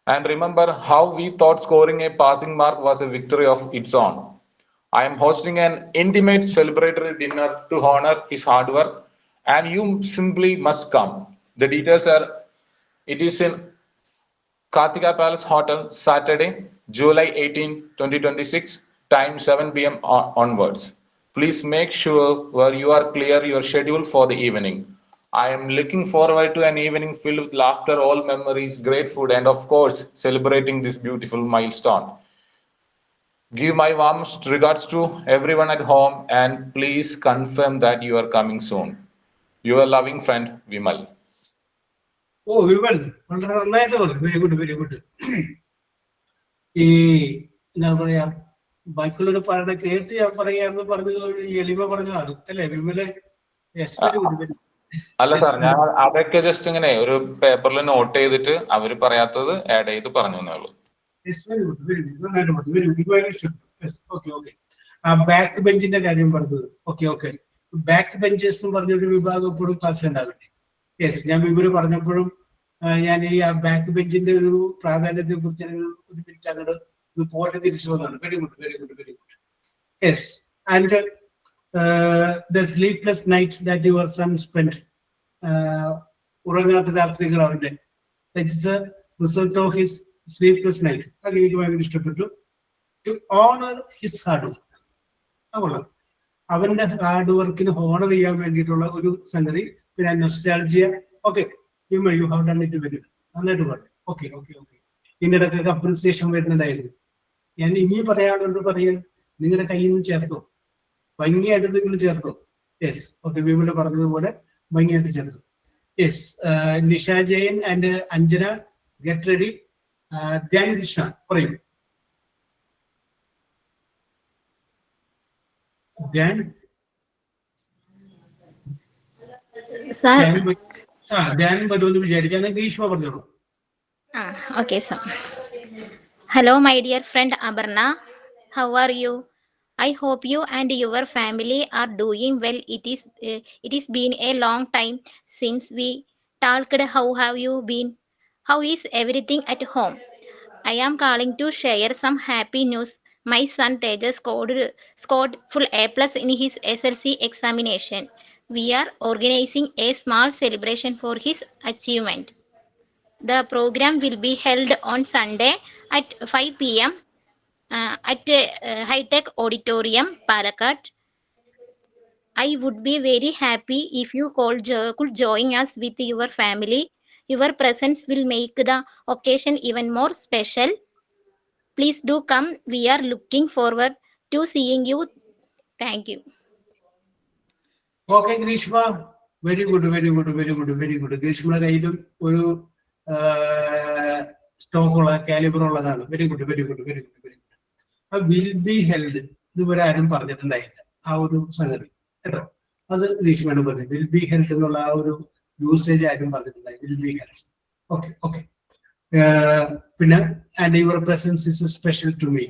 and remember how we thought scoring a passing mark was a victory of its own. I am hosting an intimate celebratory dinner to honor his hard work, and you simply must come. The details are it is in Kartika Palace Hotel, Saturday, July 18, 2026, time 7 p.m. onwards. Please make sure where you are clear your schedule for the evening. I am looking forward to an evening filled with laughter, all memories, great food, and of course, celebrating this beautiful milestone. Give my warmest regards to everyone at home and please confirm that you are coming soon. Your loving friend, Vimal. ഓ വിമൽ വളരെ നന്നായിട്ട് പറഞ്ഞു. Very good very good. ഈ എന്താ പറയാ ബാക്കിയുള്ളവർ പറയണ കേട്ട് ഞാൻ പറയാന്ന് പറഞ്ഞത് എളിമ പറഞ്ഞതാണ് അല്ലെ വിമല്? അല്ല സാർ, ഞാൻ അതൊക്കെ ജസ്റ്റ് ഇങ്ങനെ ഒരു പേപ്പറിൽ നോട്ട് ചെയ്തിട്ട് അവര് പറയാത്തത് ആഡ് ചെയ്ത് പറഞ്ഞു എന്നേ ഉള്ളൂ. ആ ബാക്ക് ബെഞ്ചിന്റെ കാര്യം പറഞ്ഞത് ഓക്കെ ഓക്കെ. ബാക്ക് ബെഞ്ചേഴ്സ് എന്ന് പറഞ്ഞൊരു വിഭാഗം എപ്പോഴും ക്ലാസ്സിൽ ഉണ്ടാവില്ലേ? യെസ്, ഞാൻ വിവരം പറഞ്ഞപ്പോഴും ഞാൻ ഈ ബാക്ക് ബെഞ്ചിന്റെ ഒരു പ്രാധാന്യത്തെ കുറിച്ച് ഒരു മിനിറ്റ് അങ്ങോട്ട് പോയിട്ട് തിരിച്ചു വന്നതാണ്. Very good very good very good. Yes, and the sleepless night that your son spend, ഉറങ്ങാത്ത രാത്രികൾ അവന്റെ, that is a result of his sleepless night. അത് എനിക്ക് ഭയങ്കര ഇഷ്ടപ്പെട്ടു. To honour his hard work, അതുകൊള്ളാം. അവന്റെ ഹാർഡ് വർക്കിന് ഹോണർ ചെയ്യാൻ വേണ്ടിയിട്ടുള്ള ഒരു സംഗതി. പിന്നെ nostalgia. Okay, you have done it very good, നന്നായിട്ട് പറഞ്ഞു. Okay okay okay. ഇതിന്റെ ഇടയ്ക്കൊക്കെ അപ്രിസിയേഷൻ വരുന്നുണ്ടായിരുന്നു. ഞാൻ ഇനി പറയാനുള്ളത് പറയാൻ നിങ്ങളുടെ കയ്യിൽ നിന്ന് ചേർത്തോ, ഭംഗിയായിട്ട് നിങ്ങൾ ചേർത്തോ. യെസ്, ഓക്കെ, വിമല പറഞ്ഞതുപോലെ ഭംഗിയായിട്ട് ചേർത്തു. Yes, Nisha Jayan and Anjana get ready. Dhyan Krishna പറയൂ. ധ്യാൻ ധ്യാൻ വരുമെന്ന് വിചാരിക്കാം. ഗ്രീഷ്മ പറഞ്ഞോളൂ. Okay, sir. Hello, my dear friend Abarna. How are you? I hope you and your family are doing well. It is been a long time since we talked. How have you been? How is everything at home? I am calling to share some happy news. My son Tejas scored full A+ in his SLC examination. We are organizing a small celebration for his achievement. The program will be held on Sunday at 5 p.m. At High Tech Auditorium, Palakkad. I would be very happy if you could join us with your family. Your presence will make the occasion even more special. Please do come. We are looking forward to seeing you. Thank you. Okay Greeshma, very good very good very good very good. ഗ്രീഷ്മയുടെ കയ്യിലും ഒരു സ്റ്റോക്കുള്ള calibre ഉള്ളതാണ്. Very good very good very good very good. ആ will be held ഇതുവരെ ആരും പറഞ്ഞിട്ടുണ്ടായില്ല ആ ഒരു സംഗതി കേട്ടോ. അത് ഗ്രീഷ്മയാണ് പറഞ്ഞത്. വിൽ ബി ഹെൽഡ് എന്നുള്ള ആ ഒരു യൂസേജ് ആരും പറഞ്ഞിട്ടുണ്ടായി. Will be held. Okay okay. പിന്നെ and your presence is special to me.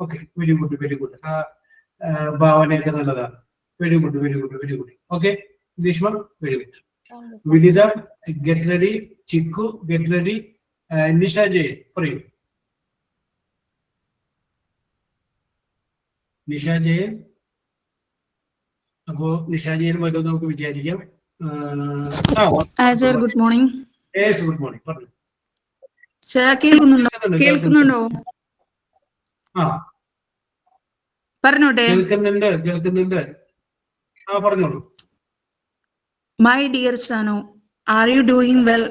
Okay, very good very good. ആ ഭാവനയൊക്കെ നല്ലതാണ്. Very good very good very good. Okay Greeshma, very good. Vinitha get ready. Chikku get ready. Nisha Jayan പറയൂ. നിഷ ജയൻ. അപ്പോ നിഷ ജയൻ വരുമെന്ന് നമുക്ക് വിചാരിക്കാം. Good morning. Good morning. പറഞ്ഞു. കേൾക്കുന്നുണ്ടോ? ആ പറഞ്ഞോട്ടെ. കേൾക്കുന്നുണ്ട് കേൾക്കുന്നുണ്ട്. ആ പറഞ്ഞോളൂ. My dear Sanu, are you doing well?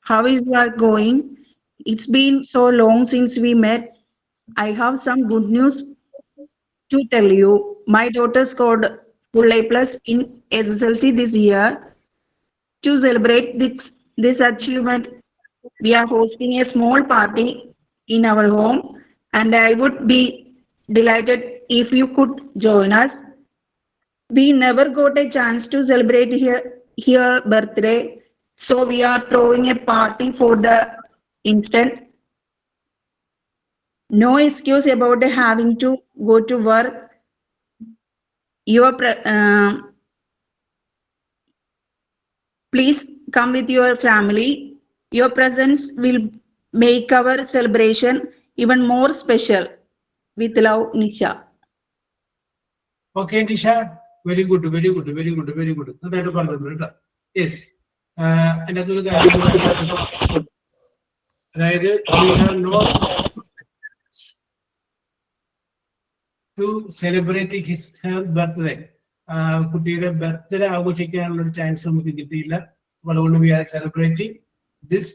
How is life going? It's been so long since we met. I have some good news to tell you. My daughter scored full A+ in SSLC this year. To celebrate this achievement, we are hosting a small party in our home, and I would be delighted if you could join us. We never got a chance to celebrate her birthday, so we are throwing a party for the instant. No excuse about having to go to work. Please come with your family. Your presence will make our celebration even more special. With love, Nisha. Okay, Nisha. Very good, very good, very good, very good. നന്നായിട്ട് പറഞ്ഞിട്ടുണ്ട്. Yes. അതിൻ്റെ അകത്തൊരു കാര്യം അതായത് we have not to celebrate her birthday. കുട്ടിയുടെ birthday ആഘോഷിക്കാനുള്ള ഒരു chance നമുക്ക് കിട്ടിയില്ല. അതുകൊണ്ട് we are celebrating this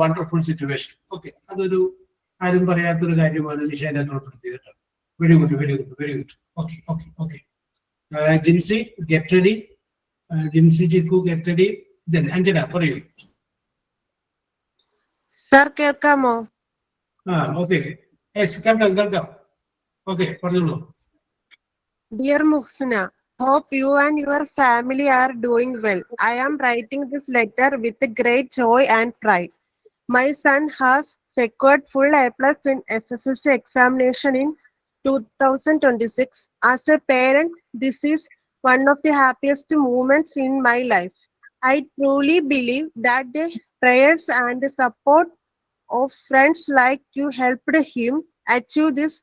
wonderful situation. Okay, അതൊരു ആരും പറയാത്തൊരു കാര്യമാണ് നിഷ എൻ്റെ അകത്ത് ഉൾപ്പെടുത്തിയത്. Very good, very good, very good. Okay, okay, okay. Jinsi, get ready. Jinsi Jiku, get ready. Then Anjana, for you. Sir, കേൾക്കാമോ? Okay. Yes, come. Okay, for you. Dear Muhsina, hope you and your family are doing well. I am writing this letter with great joy and pride. My son has secured full A+ in SSLC examination in 2026. As a parent, this is one of the happiest moments in my life. I truly believe that the prayers and the support of friends like you helped him achieve this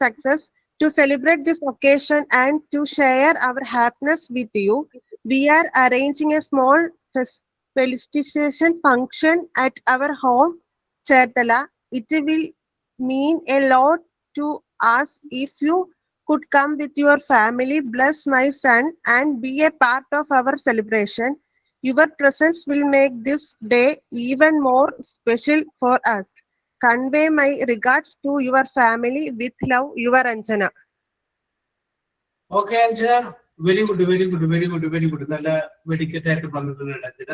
success. To celebrate this occasion and to share our happiness with you, we are arranging a small felicitation function at our home, Chertala. It will mean a lot to us if you could come with your family, bless my son, and be a part of our celebration. Your presence will make this day even more special for us. Convey my regards to your family. With love, your Anjana. Okay, Anjana. Very good, very good, very good, very good. നല്ല വെടിക്കെട്ടായിട്ട് പറഞ്ഞിട്ടുണ്ട് അഞ്ജന.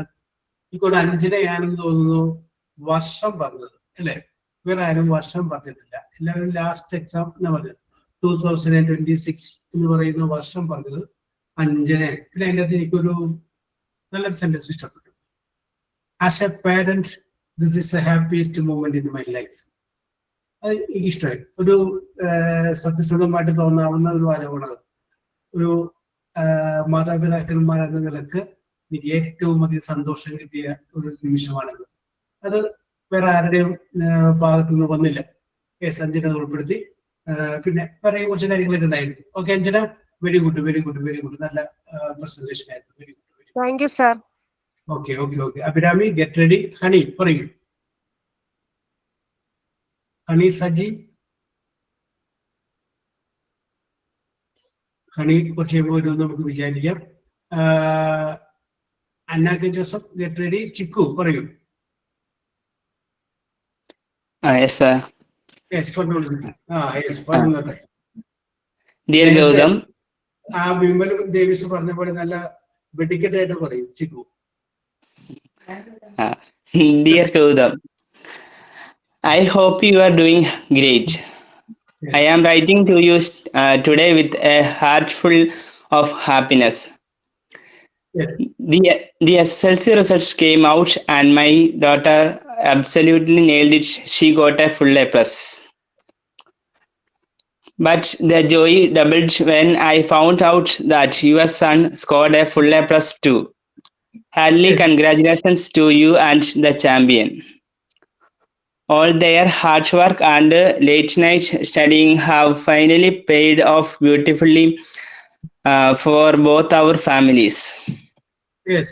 ഇപ്പോൾ അഞ്ജനയാണെന്ന് തോന്നുന്നു വർഷം പറഞ്ഞത് അല്ലേ? വേറെ ആരും വർഷം പറഞ്ഞിട്ടില്ല. എല്ലാവരും ലാസ്റ്റ് എക്സാം എന്നാ പറഞ്ഞത് 2026 എന്ന് പറയുന്ന വർഷം പറഞ്ഞത് അഞ്ജന. പിന്നെ അതിൻ്റെ അകത്ത് എനിക്കൊരു നല്ലൊരു സെന്റൻസ് ഇഷ്ടപ്പെട്ടു. As A parent, this is the happiest moment in my life. അത് എനിക്ക് ഇഷ്ടമായി. ഒരു സത്യസന്ധമായിട്ട് തോന്നാവുന്ന ഒരു വാചകമാണ്. ഒരു മാതാപിതാക്കന്മാർ എന്ന നിലക്ക് എനിക്ക് ഏറ്റവും അധികം സന്തോഷം കിട്ടിയ ഒരു നിമിഷമാണത്. അത് വേറെ ആരുടെയും ഭാഗത്തു നിന്ന് വന്നില്ല. അഞ്ജന ഉൾപ്പെടുത്തി. പിന്നെ വേറെ കുറച്ച് കാര്യങ്ങളൊക്കെ ഉണ്ടായിരുന്നു. Okay Anjana, very good, very good, very good. നല്ല പ്രസന്റേഷൻ ആയിരുന്നു. Very good. Thank you, sir. Okay, okay, okay. Abhirami, get ready. Honey, for you. Honey, Saji. Honey, കുറച്ച് കഴിയുമ്പോൾ നമുക്ക് വിചാരിക്കാം. Anna Joseph, get ready. Chiku, for you. Yes, sir. Yes, for no. Yes, for no. Dear Gautam. Vimal Davis പറഞ്ഞ പോലെ നല്ല വെടിക്കെട്ടായിട്ട് പറയും chikoo. Dear Gautam, I hope you are doing great. Yes. I am writing to you today with a heart full of happiness. Yes. The SSLC results came out and my daughter absolutely nailed it. She got a full A+. But the joy doubled when I found out that your son scored a full A+ too. Hearty congratulations to you and the champion. All their hard work and late night studying have finally paid off beautifully for both our families. Yes.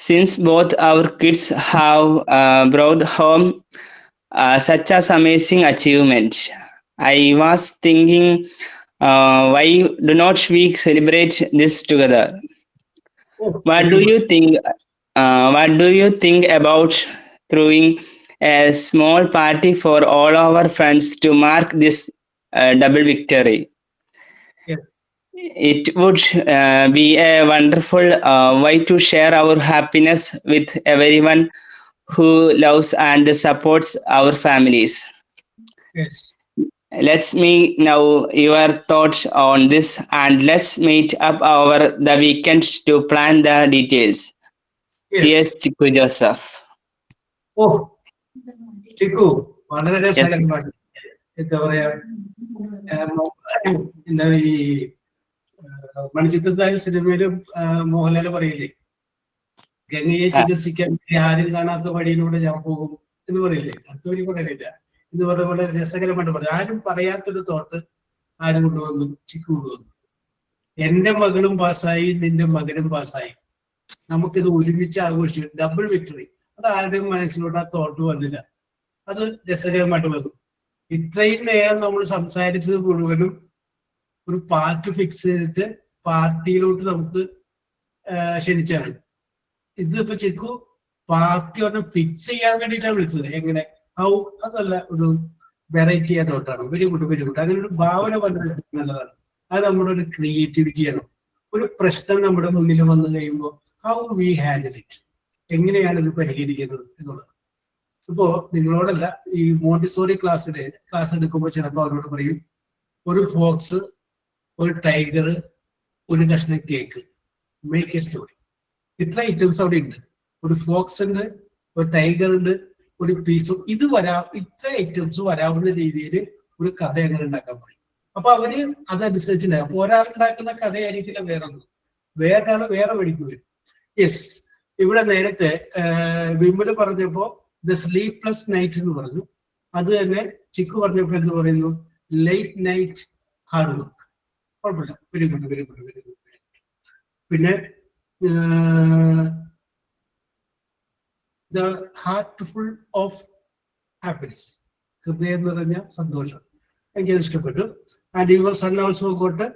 Since both our kids have brought home such an amazing achievement, I was thinking, why do not we celebrate this together? What do you think? What do you think about throwing a small party for all our friends to mark this double victory? Yes. It would be a wonderful way to share our happiness with everyone who loves and supports our families. Yes. Let's me know your thoughts on this and let's meet up over the weekends to plan the details. Cheers, Yes. Chiku Joseph. Oh, Chiku, വളരെ Yes. രസകരമാണ്. എന്താ പറയാ, എന്താ ഈ മണിച്ചിത്രത്താഴ് സിനിമയിലും മോഹൻലാൽ പറയില്ലേ, ഗംഗയെ ചികിത്സിക്കാൻ ആരും കാണാത്ത വഴിയിലൂടെ ഞാൻ പോകും എന്ന് പറയില്ലേ, അടുത്ത വഴി പറയലില്ല എന്ന് പറഞ്ഞ പോലെ രസകരമായിട്ട് പറഞ്ഞു. ആരും പറയാത്തൊരു തോട്ട് ആരും കൊണ്ടുവന്നു, ചിക്കു കൊണ്ടുവന്നു. എന്റെ മകളും പാസ്സായി, നിന്റെ മകനും പാസ്സായി, നമുക്കിത് ഒരുമിച്ച് ആഘോഷിക്കും, ഡബിൾ വിക്ടറി. അത് ആരുടെയും മനസ്സിലോട്ട് ആ തോട്ട് വന്നില്ല. അത് രസകരമായിട്ട് വന്നു. ഇത്രയും നേരം നമ്മൾ സംസാരിച്ചത് മുഴുവനും ഒരു പാർട്ടി ഫിക്സ് ചെയ്തിട്ട് പാർട്ടിയിലോട്ട് നമുക്ക് ക്ഷണിച്ചാണ്. ഇതിപ്പോ ചിക്കു പാർട്ടി ഒന്ന് ഫിക്സ് ചെയ്യാൻ വേണ്ടിയിട്ടാണ് വിളിച്ചത്. എങ്ങനെ അതല്ല, ഒരു വെറൈറ്റി ആയ തോട്ടാണ്. Very good, very good. അങ്ങനെ ഒരു ഭാവന വളരെ നല്ലതാണ്. അത് നമ്മുടെ ഒരു ക്രിയേറ്റിവിറ്റിയാണ്. ഒരു പ്രശ്നം നമ്മുടെ മുന്നിൽ വന്നു കഴിയുമ്പോൾ ഹൗ വി ഹാൻഡിൽ ഇറ്റ്, എങ്ങനെയാണ് ഇത് പരിഹരിക്കുന്നത് എന്നുള്ളത്. ഇപ്പോ നിങ്ങളോടല്ല, ഈ മോണ്ടിസോറി ക്ലാസ് എടുക്കുമ്പോൾ ചിലപ്പോൾ അവരോട് പറയും, ഒരു ഫോക്സ്, ഒരു ടൈഗർ, ഒരു കഷ്ണം കേക്ക്, മേക്ക് എ സ്റ്റോറി. ഇത്ര ഐറ്റംസ് അവിടെ ഉണ്ട്. ഒരു ഫോക്സ് ഉണ്ട്, ഒരു ടൈഗർ ഉണ്ട്, ഒരു പീസും. ഇത്ര ഐറ്റംസ് വരാവുന്ന രീതിയിൽ ഒരു കഥ എങ്ങനെ ഉണ്ടാക്കാൻ പറയും. അപ്പൊ അവര് അതനുസരിച്ചുണ്ടാകും. അപ്പൊ ഒരാൾ ഉണ്ടാക്കുന്ന കഥയായിരിക്കില്ല വേറൊരാൾ വേറെ വഴിക്ക് വരും. യെസ്, ഇവിടെ നേരത്തെ വിമല് പറഞ്ഞപ്പോ ദ സ്ലീപ്ലെസ് നൈറ്റ് എന്ന് പറഞ്ഞു. അത് തന്നെ ചിക്കു പറഞ്ഞപ്പോ എന്ന് പറയുന്നു, ലേറ്റ് നൈറ്റ് ഹാർഡ് വർക്ക്. കുഴപ്പമില്ല, very good, very good, very good. പിന്നെ the heart full of happiness, ഹൃദയം നിറഞ്ഞ സന്തോഷം. എനിക്കത് ഇഷ്ടപ്പെട്ടു. And your son also got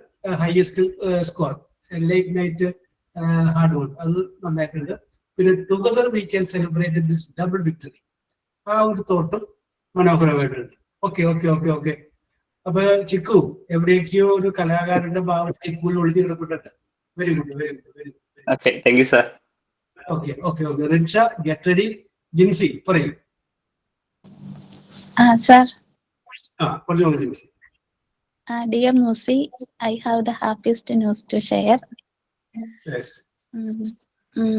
highest score, late night hard work. അത് നന്നായിട്ടുണ്ട്. പിന്നെ together we can celebrate this double victory. ആ ഒരു തോട്ടും മനോഹരമായിട്ടുണ്ട്. Okay okay okay okay. അപ്പൊ ചിക്കു, എവിടേക്കോ ഒരു കലാകാരന്റെ ഭാവം ചിക്കുവിൽ ഒളിഞ്ഞു കിടക്കുന്നുണ്ട്. Very good, very good, very good. Okay, thank you, sir. Okay okay okay. Rinsha, get ready. Jincy പറയൂ. Sir, പറഞ്ഞോളൂ Jincy. dear Musi, I have the happiest news to share. Yes.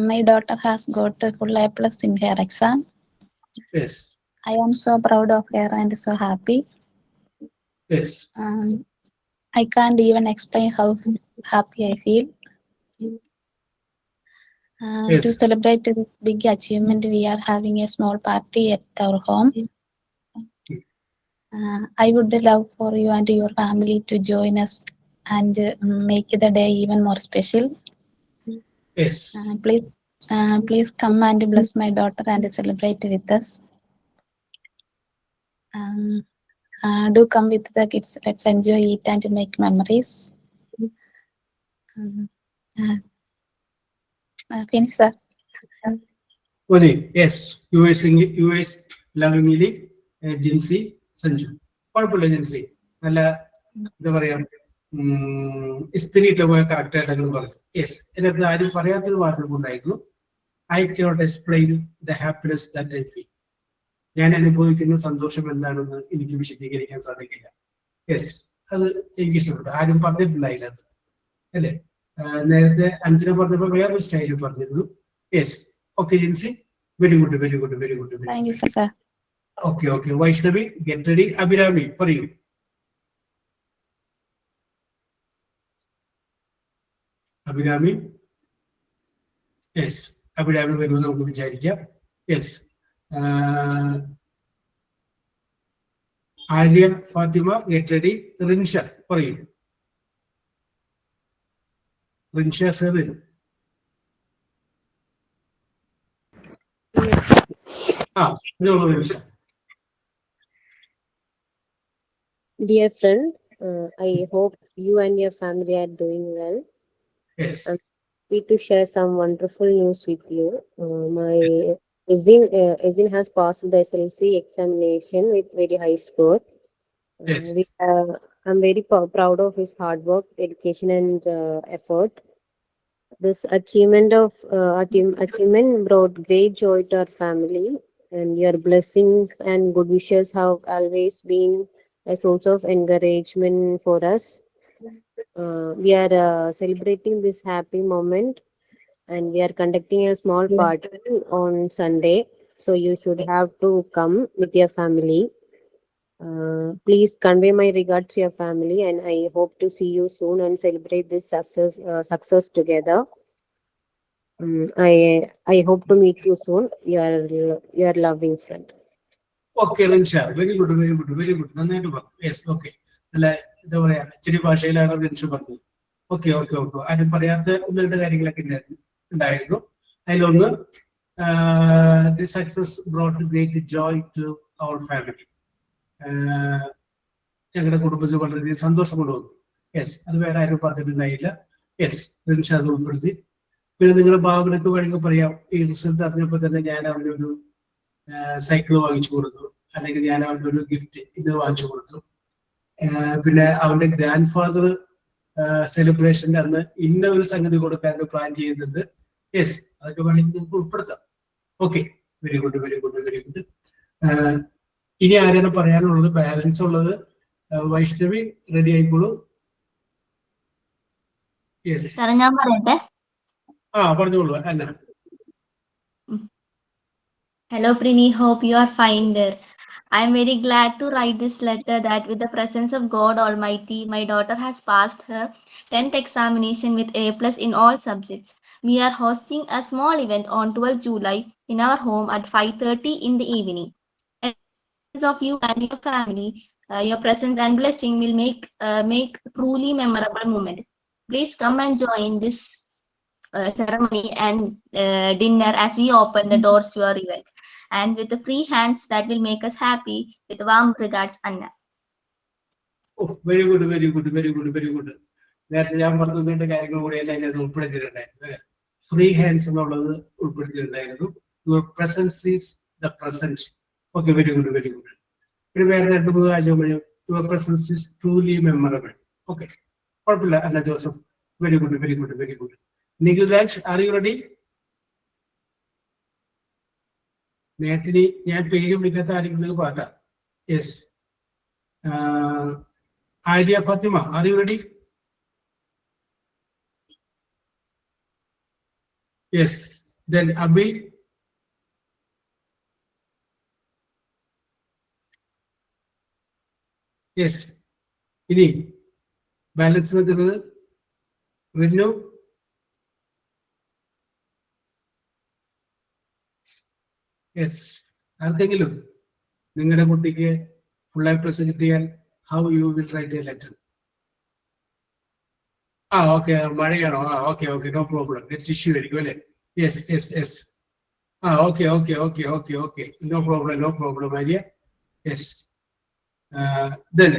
My daughter has got a full A+ in her exam. Yes. I am so proud of her and so happy. Yes. I can't even explain how happy I feel. Yes. To celebrate this big achievement, we are having a small party at our home. I would love for you and your family to join us and make the day even more special. Yes. Please come and bless my daughter and celebrate with us. Do come with the kids. Let's enjoy it and make memories. Finish, sir. Yes, US lovingly, Jincy, Sanju. കുഴപ്പമില്ല ജിൻസി, നല്ല എന്താ പറയാ, ഇസ്തിരിയിട്ട് പോയ കറക്റ്റായിട്ട് പറഞ്ഞു. Yes, ഇതിനകത്ത് ആരും പറയാത്തൊരു വാക്കുകൾ ഉണ്ടായിരുന്നു. I cannot explain the happiness that I feel. ഞാൻ അനുഭവിക്കുന്ന സന്തോഷം എന്താണെന്ന് എനിക്ക് വിശദീകരിക്കാൻ സാധിക്കില്ല. യെസ്, അത് എനിക്ക് ഇഷ്ടപ്പെട്ടു. ആരും പറഞ്ഞിട്ടുണ്ടായില്ല അത്, അല്ലേ? നേരത്തെ അഞ്ജന പറഞ്ഞപ്പോ വേറൊരു സ്റ്റൈലിൽ പറഞ്ഞിരുന്നു. Yes, okay Jincy, very good, very good, very good. Thank you, sir. Okay okay. Vaishnavi, get ready. Abhirami പറയൂ. അഭിരാമി, യെസ്, അഭിരാമി വരുമെന്ന് നമുക്ക് വിചാരിക്കാം. Yes, Arya Fathima, get ready. Rinsha പറയൂ. റിൻഷ സർ വരും. Rinsha. Dear friend, I hope you and your family are doing well. Yes. I'm happy to share some wonderful news with you. My Ezin has passed the SLC examination with very high score. Yes. I'm very proud of his hard work, dedication, and effort. This achievement brought great joy to our family, and your blessings and good wishes have always been a source of encouragement for us. We are celebrating this happy moment, and we are conducting a small party on Sunday. So you should have to come with your family. Please convey my regards to your family, and I hope to see you soon and celebrate this success together. I hope to meet you soon. Your loving friend. Okay, Rinsha, very good, very good, very good. നന്നായിട്ട് പറഞ്ഞു. Yes, okay. അല്ല എന്താ പറയാ, ഇച്ചിരി ഭാഷയിലാണ് റിൻഷ പറഞ്ഞത്. Okay okay okay. ആരും പറയാത്ത ഒന്ന് രണ്ട് കാര്യങ്ങളൊക്കെ ഉണ്ടായിരുന്നു. അതിലൊന്ന് this success brought great joy to our family. ഞങ്ങളുടെ കുടുംബത്തിൽ വളരെയധികം സന്തോഷം കൊണ്ടുവന്നു. യെസ്, അത് വേറെ ആരും പറഞ്ഞിട്ടുണ്ടായില്ല. യെസ്, റിൻഷ അത് ഉൾപ്പെടുത്തി. പിന്നെ നിങ്ങളുടെ ഭാവനക്ക് വേണമെങ്കിൽ പറയാം, ഈ റിസൾട്ട് അറിഞ്ഞപ്പോൾ തന്നെ ഞാൻ അവനൊരു സൈക്കിൾ വാങ്ങിച്ചു കൊടുത്തു, അല്ലെങ്കിൽ ഞാൻ അവൻ്റെ ഒരു ഗിഫ്റ്റ് ഇത് വാങ്ങിച്ചു കൊടുത്തു. പിന്നെ അവന്റെ ഗ്രാൻഡ് ഫാദർ സെലിബ്രേഷന്റെ അന്ന് ഇന്ന ഒരു സംഗതി കൊടുക്കാൻ പ്ലാൻ ചെയ്യുന്നുണ്ട്. യെസ്, അതൊക്കെ വേണമെങ്കിൽ നിങ്ങൾക്ക് ഉൾപ്പെടുത്താം. Okay, very good very good very good. ഇനി ആരാണ് പറയാനുള്ളത്? ബാലൻസ് ഉള്ളത് വൈഷ്ണവി റെഡി ആയിക്കോളൂ. യെസ്, ഞാൻ പറയട്ടെ. പറഞ്ഞോളൂ. അല്ല, Hello Prini, hope you are fine there. I am very glad to write this letter that with the presence of God Almighty, my daughter has passed her 10th examination with A+ in all subjects. We are hosting a small event on 12th July in our home at 5:30 in the evening. As of you and your family, your presence and blessing will make truly memorable moment. Please come and join this ceremony and dinner as we open the doors to your event, and with the free hands that will make us happy. With warm regards, Anna. Very good very good very good very good. നേരത്തെ ഞാൻ പറഞ്ഞ കാര്യങ്ങൾ കൂടി എല്ലാം അതിനകത്ത് ഉൾപ്പെടുത്തിയിട്ടുണ്ടായിരുന്നു. Free hands എന്നുള്ളത് ഉൾപ്പെടുത്തിയിട്ടുണ്ടായിരുന്നു. Your presence is the present. Okay, very good very good. പിന്നെ വേറെ രണ്ട് മൂന്ന് കാര്യം പറയും. Your presence is truly memorable. Okay, കുഴപ്പമില്ല. അല്ല Joseph, very good very good very good. Nikhil Raj, are you ready? നേരത്തെ ഞാൻ പേര് വിളിക്കാത്ത ആരെങ്കിലും പാട്ടാ. Yes, Arya Fathima, are you ready? Yes, then Abi. Yes, ഇനി ബാലൻസ് നിൽക്കുന്നത് റിനു. യെസ്, ആർക്കെങ്കിലും നിങ്ങളുടെ കുട്ടിക്ക് ഫുള്ളായി പ്രസന്റ് ചെയ്യാൻ how you will write a letter? Okay, മഴയാണോ? Okay okay, no problem. Net issue ആയിരിക്കും അല്ലേ? Yes yes yes. Okay okay okay okay okay, no problem no problem Arya. Yes, then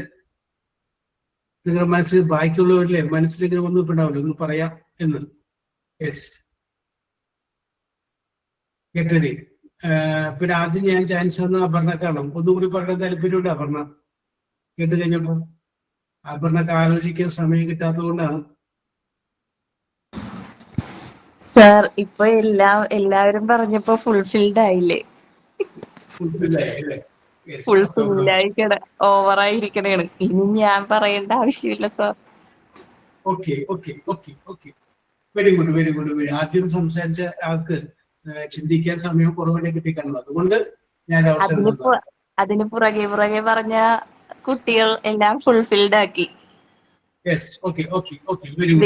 നിങ്ങളുടെ മനസ്സിൽ ബാക്കിയുള്ളവരിലെ മനസ്സിലിങ്ങനെ ഒന്നും ഉണ്ടാവില്ല, ഒന്ന് പറയാം എന്ന്. Yes, get ready. പിന്നെ ആദ്യം ഞാൻ ചാൻസ് വന്ന അപർണക്കാണ്. ഒന്നുകൂടി പറയാൻ താല്പര്യമുണ്ട് അപർണ? കേട്ട് കഴിഞ്ഞപ്പോ അപർണക്ക് ആലോചിക്കാൻ സമയം കിട്ടാത്തത് കൊണ്ടാണ്. സർ, ഇപ്പൊ എല്ലാവരും പറഞ്ഞപ്പോ ഫുൾഫിൽഡ് ആയില്ലേ? ഫുൾഫില്ലായിക്കണ ഓവറായിരിക്കണേണ്. ഇനി ഞാൻ പറയേണ്ട ആവശ്യമില്ല sir. Okay okay okay okay, very good very good very. ആദ്യം സംസാരിച്ച ആൾക്ക് ചിന്തിക്കാൻ സമയം കുറവിനെ കിട്ടിക്കാണല്ലോ, അതുകൊണ്ട് ഞാൻ അതിന് പുറകെ പറഞ്ഞ കുട്ടികൾ എല്ലാം ഫുൾഫിൽഡ് ആക്കി. Yes, okay okay okay, very good.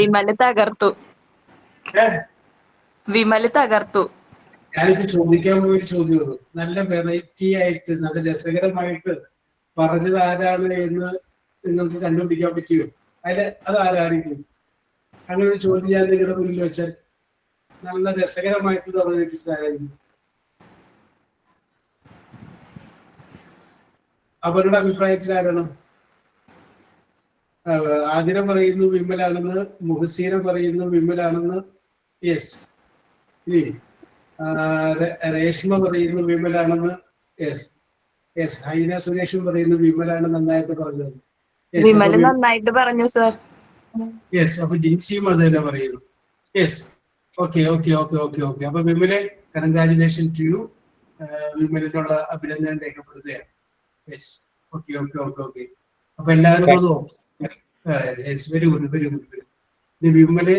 Vimal തകർത്തു. ഞാനിപ്പോ ചോദിക്കാൻ പോയൊരു ചോദ്യം, നല്ല വെറൈറ്റി ആയിട്ട് നല്ല രസകരമായിട്ട് പറഞ്ഞത് ആരാണ് എന്ന് നിങ്ങൾക്ക് കണ്ടുപിടിക്കാൻ പറ്റുമോ? അത് ആരായിരിക്കും? അങ്ങനെ ഒരു ചോദ്യം ഞാൻ നിങ്ങളുടെ മുന്നിൽ വെച്ചാൽ നല്ല രസകരമായിട്ട് അവതരിപ്പിച്ചതായിരുന്നു. അവരുടെ അഭിപ്രായത്തിൽ ആരാണ്? ആതിര പറയുന്നു വിമലാണെന്ന്, മുഹസീന പറയുന്നു വിമലാണെന്ന്. യെസ്, രേഷ്മ പറയുന്നു വിമലാണെന്ന്. യെസ് യെസ്, ഹൈന സുരേഷും പറയുന്നു വിമലാണ് നന്നായിട്ട് പറഞ്ഞത്. വിമല് നന്നായിട്ട് പറഞ്ഞു സർ. യെസ്, അപ്പൊ ജിൻസിയും അത് തന്നെ പറയുന്നു. Yes, okay okay okay okay okay. അപ്പൊ വിമലെ, കൺഗ്രാജുലേഷൻ ടു യു. വിമലിനുള്ള അഭിനന്ദനം രേഖപ്പെടുത്തുകയാണ്. Yes, okay okay okay okay. അപ്പൊ എല്ലാവരും അത് very good very good. Vimal,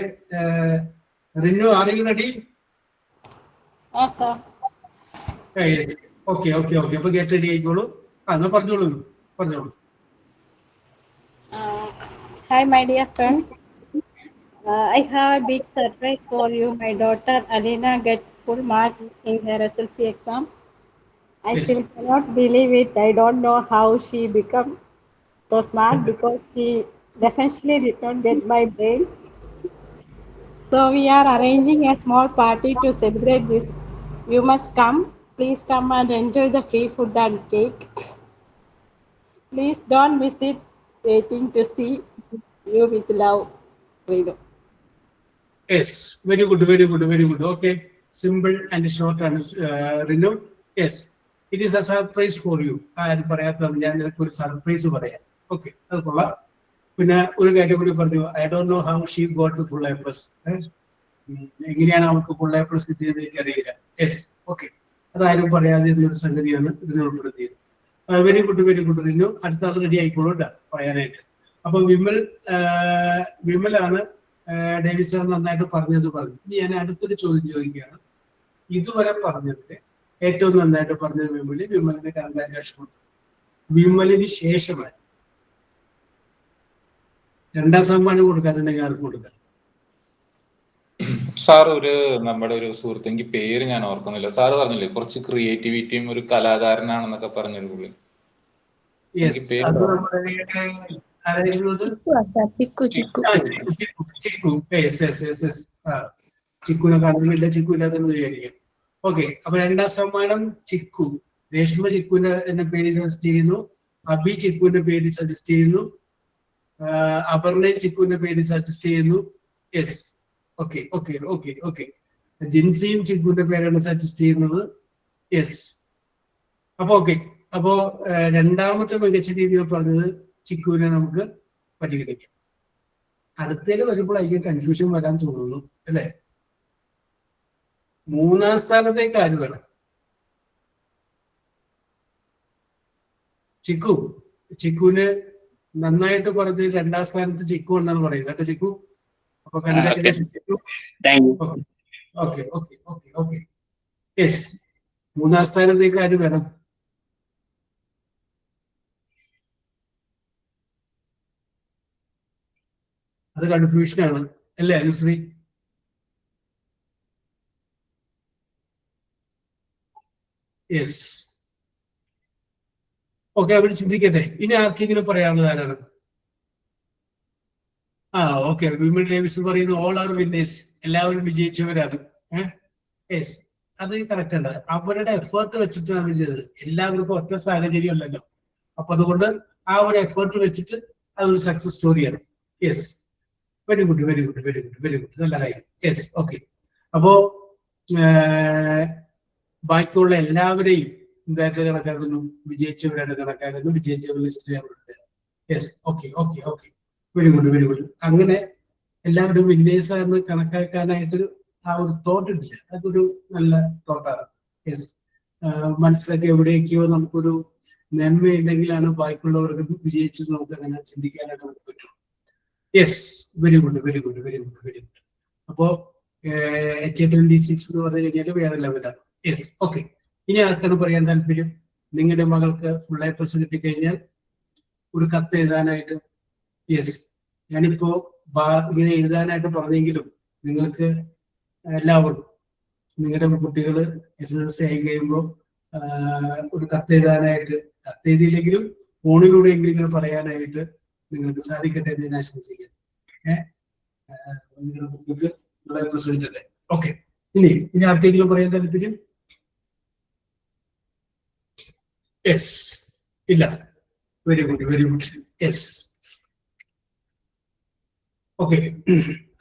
Rinu, R you ready? Okay okay okay. അപ്പൊ ഗെറ്റ് റെഡി ആയിക്കോളൂ. എന്നാ പറഞ്ഞോളൂ. Hi, my dear friend. I have a big surprise for you. My daughter Alina get full marks in her SLC exam. I still cannot believe it. I don't know how she become so smart because she definitely did not get my brain. So we are arranging a small party to celebrate this. You must come. Please come and enjoy the free food and cake. Please don't miss it. Waiting to see you with love, Renu. Yes, very good, very good, very good. Okay, simple and short and Renu. Yes, it is a surprise for you. ഞാൻ പറയാത്തതാണ്, ഞാൻ നിനക്ക് ഒരു surprise പറയാം. Okay, അത് കൊള്ളാം. പിന്നെ ഒരു കാര്യം കൂടി പറഞ്ഞു, I don't know how she got the full A+. എങ്ങനെയാണ് അവർക്ക് ഫുൾ A+ കിട്ടിയത് എനിക്കറിയില്ല. യെസ്, ഓക്കെ, അതാരും പറയാതെ ഒരു സംഗതിയാണ് ഇതിന് ഉൾപ്പെടുത്തിയത്. Very good very good Rinu. അടുത്ത ആൾ റെഡി ആയിക്കോളൂ കേട്ടോ പറയാനായിട്ട്. അപ്പൊ വിമലാണ് ഡേവിഡ് നന്നായിട്ട് പറഞ്ഞു. ഇനി ഞാൻ അടുത്തൊരു ചോദ്യം ചോദിക്കുകയാണ്. ഇതുവരെ പറഞ്ഞതില് ഏറ്റവും നന്നായിട്ട് പറഞ്ഞത് വിമലിന് കൺഗ്രാജുലേഷൻ. വിമലിന് ശേഷമായി രണ്ടാം സമ്മാനം കൊടുക്കാറുണ്ടെങ്കിൽ ആർക്ക് കൊടുക്കാം? സാർ, നമ്മുടെ ഒരു സുഹൃത്ത്, എനിക്ക് പേര് ഞാൻ ഓർക്കുന്നില്ല, സാറ് പറഞ്ഞില്ലേ കുറച്ച് ക്രിയേറ്റിവിറ്റിയും ഒരു കലാകാരനാണെന്നൊക്കെ പറഞ്ഞൊരു പുള്ളി. ചിക്കുനെ കാണുന്നില്ല, ചിക്കു ഇല്ലാതെന്ന് വിചാരിക്കാം. ഓക്കെ, അപ്പൊ രണ്ടാം സമ്മാനം ചിക്കു. രേഷ്മ ചിക്കുവിന്റെ എന്നെ പേര് സജസ്റ്റ് ചെയ്യുന്നു. അബി ചിക്കുവിന്റെ പേര് സജസ്റ്റ് ചെയ്യുന്നു. അപർണയും ചിക്കുവിന്റെ പേര് സജസ്റ്റ് ചെയ്യുന്നു. Yes, okay okay okay okay. ജിൻസിയും ചിക്കുവിന്റെ പേരാണ് സജസ്റ്റ് ചെയ്യുന്നത്. യെസ്, അപ്പൊ ഓക്കെ. അപ്പോ രണ്ടാമത്തെ മികച്ച രീതിയിൽ പറഞ്ഞത് ചിക്കുവിനെ നമുക്ക് പരിഗണിക്കാം. അടുത്തേല് വരുമ്പോഴേക്കും കൺഫ്യൂഷൻ വരാൻ തോന്നുന്നു അല്ലെ? മൂന്നാം സ്ഥാനത്തേക്ക് ആര് വേണം? ചിക്കുവിന് നന്നായിട്ട് പറഞ്ഞത് രണ്ടാം സ്ഥാനത്ത് ചിക്കു എന്നാണ് പറയുന്നത് കേട്ടോ ചിക്കു. അപ്പൊ congratulation Chikku. Okay okay okay okay. Yes, മൂന്നാം സ്ഥാനത്തേക്ക് ആര് വേണം? അത് കൺഫ്യൂഷനാണ് അല്ലേ അനുശ്രീ? യെസ്, ഓക്കെ, അവിടെ ചിന്തിക്കട്ടെ. ഇനി ആർക്കെങ്കിലും പറയാനുള്ളത് ആരാണ്? ഓക്കെ, വിമൽ ഡേവിസ് പറയുന്നു ഓൾ ആർ വിന്നേഴ്സ്, എല്ലാവരും വിജയിച്ചവരാണ്. യെസ്, അത് കറക്റ്റ് ആണ്. അവരുടെ എഫേർട്ട് വെച്ചിട്ടാണ് ചെയ്തത്. എല്ലാവർക്കും ഒറ്റ സാഹചര്യം അല്ലല്ലോ. അപ്പൊ അതുകൊണ്ട് ആ ഒരു എഫേർട്ട് വെച്ചിട്ട് അതൊരു സക്സസ് സ്റ്റോറിയാണ്. Yes, very good very good very good very good, നല്ല കാര്യം. Yes, okay. അപ്പോ ബാക്കിയുള്ള എല്ലാവരെയും എന്തായിട്ട് കണക്കാക്കുന്നു? വിജയിച്ചവരായിട്ട് കണക്കാക്കുന്നു. വിജയിച്ചവർ ലിസ്റ്റ് ചെയ്യാറുണ്ട്. Yes, okay okay okay, very good very good. അങ്ങനെ എല്ലാവരും വിന്നേഴ്സ് ആണെന്ന് കണക്കാക്കാനായിട്ട് ആ ഒരു തോട്ട് ഇല്ല. അതൊരു നല്ല തോട്ടാണ്. യെസ്, മനസ്സിലൊക്കെ എവിടേക്കോ നമുക്കൊരു നന്മയുണ്ടെങ്കിലാണ് ബാക്കിയുള്ളവർക്ക് വിജയിച്ചത് നമുക്ക് അങ്ങനെ ചിന്തിക്കാനായിട്ട് നമുക്ക് പറ്റും. Yes, very good very good very good very good. അപ്പോ HA26 എന്ന് പറഞ്ഞു കഴിഞ്ഞാൽ വേറെ ലെവലാണ്. Yes, okay. ഇനി ആർക്കാണ് പറയാൻ താല്പര്യം? നിങ്ങളുടെ മകൾക്ക് ഫുൾ A+ കിട്ടിക്കഴിഞ്ഞാൽ ഒരു കത്ത് എഴുതാനായിട്ട്. യെസ്, ഞാനിപ്പോ ഇങ്ങനെ എഴുതാനായിട്ട് പറഞ്ഞെങ്കിലും നിങ്ങൾക്ക് എല്ലാവരും നിങ്ങളുടെ കുട്ടികൾ SSLC ആയി കഴിയുമ്പോൾ ഒരു കത്ത് എഴുതാനായിട്ട്, കത്ത് എഴുതിയില്ലെങ്കിലും ഫോണിലൂടെ എങ്കിലും ഇങ്ങനെ പറയാനായിട്ട് നിങ്ങൾക്ക് സാധിക്കട്ടെ എന്ന് ഞാൻ ആശംസിക്കുന്നു. നിങ്ങളുടെ കുട്ടിക്ക് ഫുൾ A+ കിട്ടട്ടെ. ഓക്കെ, ഇനി ആർക്കെങ്കിലും പറയാൻ താല്പര്യം? യെസ്, ഇല്ല, very good very good. Yes, okay.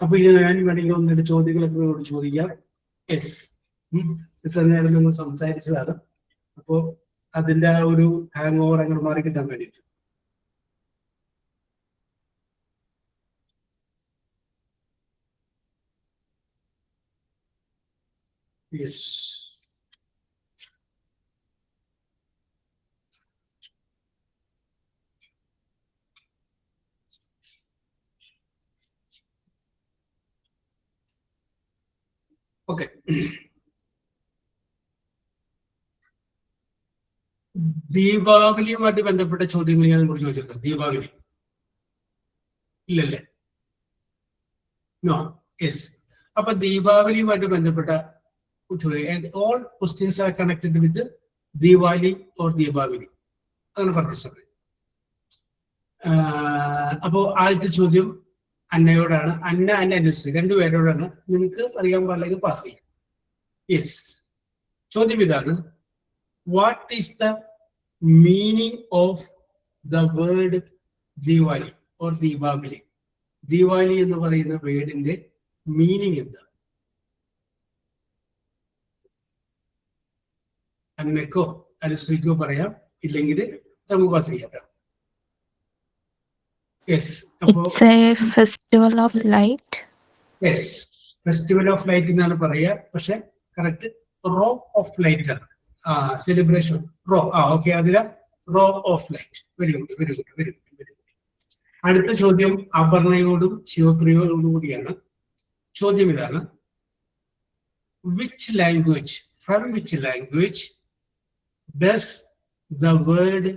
അപ്പൊ ഇനി ഞാൻ വേണമെങ്കിൽ ഒന്ന് രണ്ട് ചോദ്യങ്ങളൊക്കെ നിങ്ങളോട് ചോദിക്കാം. യെസ്, ഇത്ര നേരം നിങ്ങൾ സംസാരിച്ചതാണ്. അപ്പോ അതിന്റെ ആ ഒരു ഹാങ് ഓവർ അങ്ങനെ മാറി കിട്ടാൻ വേണ്ടിയിട്ട്. Yes, Okay. ദീപാവലിയുമായിട്ട് ബന്ധപ്പെട്ട ചോദ്യങ്ങൾ ഞാൻ നിങ്ങൾക്ക് ചോദിച്ചിട്ടുണ്ട്. ദീപാവലി ഇല്ലല്ലേ? നോ. യെസ്. അപ്പൊ ദീപാവലിയുമായിട്ട് ബന്ധപ്പെട്ട all questions are connected with Diwali or Deepavali. അങ്ങനെ പറഞ്ഞിട്ടുണ്ട്. അപ്പോ ആദ്യത്തെ ചോദ്യം അന്നയോടാണ്. അന്ന അനുശ്രീ രണ്ടുപേരോടാണ്. നിങ്ങൾക്ക് അറിയാൻ പാടില്ലെങ്കിൽ പാസ് ചെയ്യാം. യെസ്. ചോദ്യം ഇതാണ്. What is the meaning of the word Diwali or Deepavali? Diwali എന്ന് പറയുന്ന വേർഡിന്റെ മീനിങ് എന്താണ്? അന്നക്കോ അനുശ്രീക്കോ പറയാം, ഇല്ലെങ്കിൽ നമുക്ക് പാസ് ചെയ്യാം. യെസ്. അപ്പോ festival of light. Yes, festival of light എന്നാണ് പറയുക. പക്ഷെ കറക്റ്റ് റോ ഓഫ് ലൈറ്റ് ആണ്. Celebration row. ഓക്കെ, അതില row of light. Very good, very good, very good, very good. അടുത്ത ചോദ്യം അപർണയോടും ശിവപ്രിയോടും കൂടിയാണ്. ചോദ്യം ഇതാണ്. Which language, from which language does the word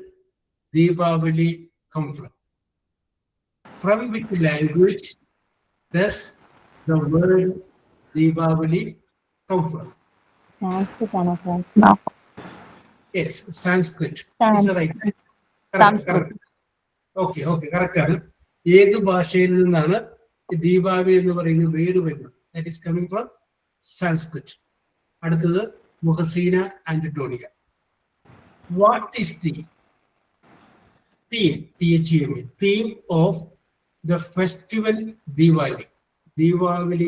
Deepavali come from? From which language does the word Deepavali come from? Sanskrit, sir. No. Yes, Sanskrit. Sanskrit. Is right. Correct, correct. Okay, okay, correct ആണ്. ഏത് ഭാഷയിൽ നിന്നാണ് ദീപാവലി എന്ന് പറയുന്ന word വരുന്നത്? That is coming from Sanskrit. അടുത്തത് Muhseena and ടോണിക. What is the theme, theme of the festival Diwali? Diwali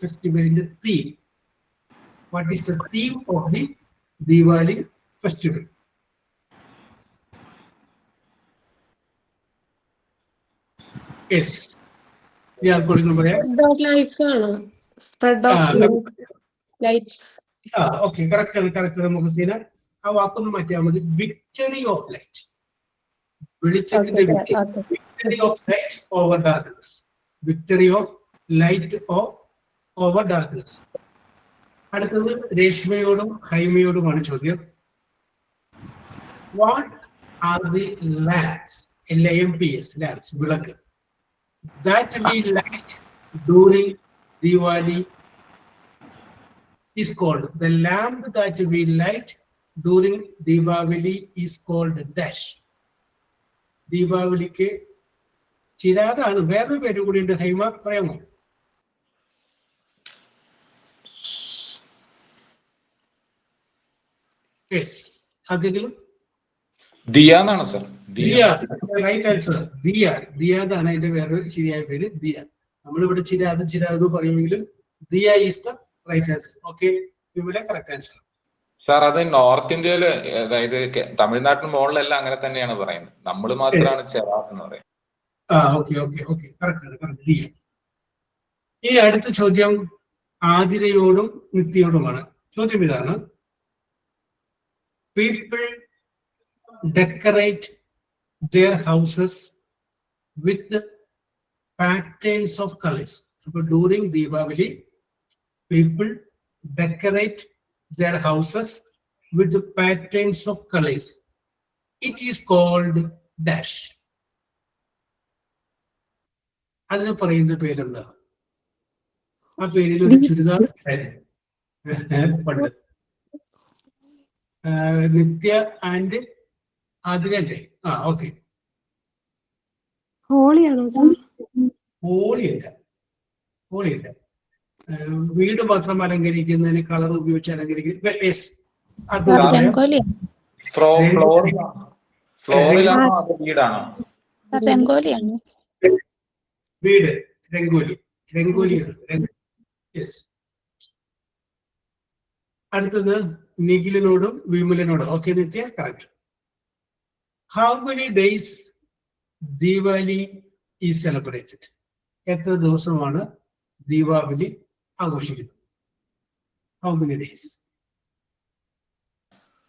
festival in the theme. What is the theme of the Diwali festival? Yes. Yeah, Spread of lights. Okay, correct, correct, Mukhsina. ആ വാക്കൊന്ന് മാറ്റിയാൽ മതി. Victory of light. വെളിച്ചത്തിന്റെ victory of light over darkness. Victory of light over darkness. അടുത്തത് രേഷ്മയോടും ഹൈമയോടുമാണ് ചോദ്യം. What are the lamps, LAMPS, lamps, വിളക്ക്, that we light during Diwali is called, the lamp that we light during Diwali is called dash. ദീപാവലിക്ക് ചിരാതാണ്. വേറൊരു പേര് കൂടി ഉണ്ട്. ഹൈമ പറയാമോ? യെസ്. ആദ്യത്തിലും ദിയ എന്നാണ് sir. Diya, right answer. Diya, ദിയാതാണ് അതിന്റെ വേറൊരു ശരിയായ പേര്. ദിയ. നമ്മളിവിടെ ചിരാത് പറയുമെങ്കിലും diya is the right answer. Okay, ഇവിടെ കറക്റ്റ് ആൻസർ. സാർ, അത് നോർത്ത് ഇന്ത്യയില്, അതായത് തമിഴ്നാട്ടിന് മുകളിലെല്ലാം അങ്ങനെ തന്നെയാണ് പറയുന്നത്. നമ്മൾ മാത്രമാണ് ചെറാത്ത് എന്ന് പറയുന്നത്. Okay, okay, okay, correct. ഇനി അടുത്ത ചോദ്യം ആതിരയോടും നിത്യയോടുമാണ്. ചോദ്യം ഇതാണ്. People decorate their houses with patterns of colors. So during Diwali, people decorate their houses with the patterns of colors. It is called dash. അതിന് പറയുന്ന പേരെന്താ? ആ പേരിൽ ഒരു ചുരിദാർ പണ്ട്. നിത്യ ആൻഡ് ആതിരല്ലേ? ഓക്കെ. ഹോളിയാണോ സാർ? ഹോളിയല്ല, ഹോളിയല്ല. വീട് മാത്രം അലങ്കരിക്കുന്നതിന് കളർ ഉപയോഗിച്ച് അലങ്കരിക്കും. വീട് രംഗോലി, രംഗോലിയാണ്. യെസ്. അടുത്തത് നിഖിലിനോടും വിമലിനോടും. Okay Nithya, correct. How many days Deepavali is celebrated? എത്ര ദിവസമാണ് ദീപാവലി ആഘോഷിക്കുന്നത്? How many days?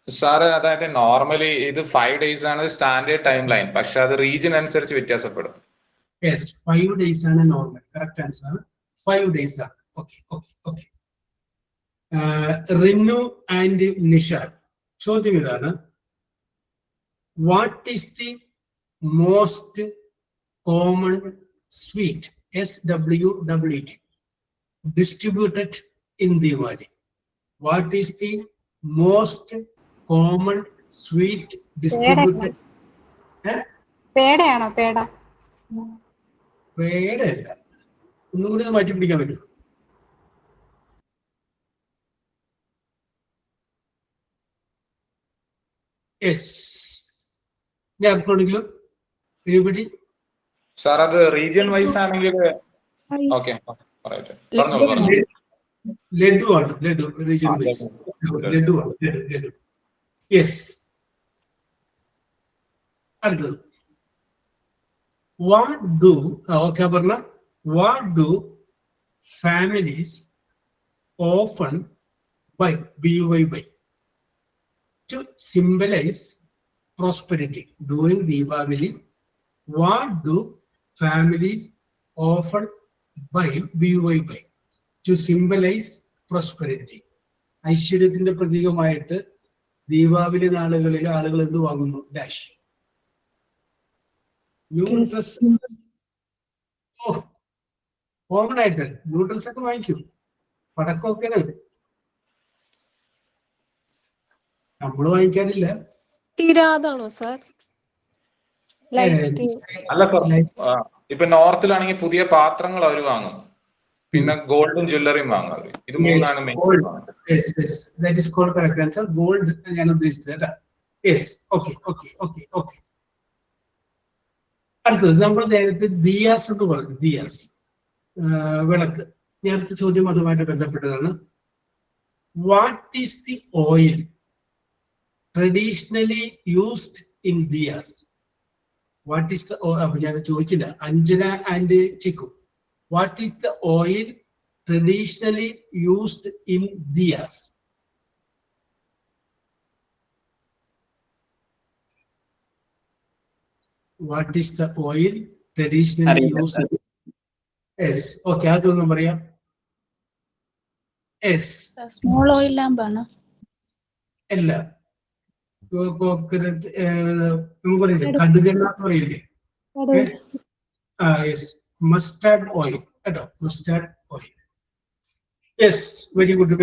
സാറ്, അതായത് നോർമലി ഇത് 5 days ആണ് സ്റ്റാൻഡേർഡ് ടൈം ലൈൻ. പക്ഷെ അത് റീജിയൻ അനുസരിച്ച് വ്യത്യാസപ്പെടും. യെസ്, 5 days ആണ് നോർമൽ. കറക്റ്റ് ആൻസർ ആണ്. 5 days ആണ്. Okay. Rinu and Nishad. ചോദ്യം ഇതാണ്. What is the most common sweet, SWEET, distributed in Diwali? What is the most common sweet distributed? പേടയാണോ? Peda പേടയല്ല. ഒന്നുകൂടി മാറ്റി പിടിക്കാൻ പറ്റുമോ? Yes. Yeah, anybody? Sir, അത് റീജിയൻ വൈസ് ആണെങ്കിൽ ഓക്കെ പറയട്ടെ. പറഞ്ഞോളൂ. ലഡു ആണ്. Laddu region wise. ലഡു ആണ്. ലഡു. യെസ്. അടുത്തത്. What do families often buy, buy, to symbolize prosperity during Diwali? What do families often buy, to symbolize prosperity? ഐശ്വര്യത്തിന്റെ പ്രതീകമായിട്ട് ദീപാവലി നാളുകളിൽ ആളുകൾ എന്ത് വാങ്ങുന്നു? ഡാഷ്. New dress. കോമൺ ആയിട്ട് ന്യൂ ഡ്രസ് ഒക്കെ വാങ്ങിക്കും. പടക്കമൊക്കെയാണ്. നമ്മൾ വാങ്ങിക്കാറില്ല. തീരാതാണോ സാർ? അല്ല സാർ, ഇപ്പൊ നോർത്തിലാണെങ്കിൽ പുതിയ പാത്രങ്ങൾ അവർ വാങ്ങും, പിന്നെ ഗോൾഡും ജ്വല്ലറിയും വാങ്ങും. ഇത് മൂന്നാണ് main. That is called correct answer. Gold ഞാൻ ഉദ്ദേശിച്ചത്. Yes. Okay. അടുത്തത് നമ്മൾ നേരത്തെ ദിയാസ് എന്ന് പറഞ്ഞു. ദിയാസ്, വിളക്ക്. നേരത്തെ ചോദ്യം അതുമായിട്ട് ബന്ധപ്പെട്ടതാണ്. What is the oil traditionally used in diyas? What is the oil? ഞാൻ ചോദിച്ചില്ല. Anjana and Chikku, what is the oil traditionally used in diyas? What is the oil traditionally used? Yes. Okay, അതൊന്നും പറയാം. Yes. സ്മോൾ ഓയിൽ ലാമ്പാണ്. അല്ല. Coconut പറയില്ലേ, കടുകെണ്ണ പറയില്ലേ? Yes, mustard oil കേട്ടോ, mustard oil. Yes, very good.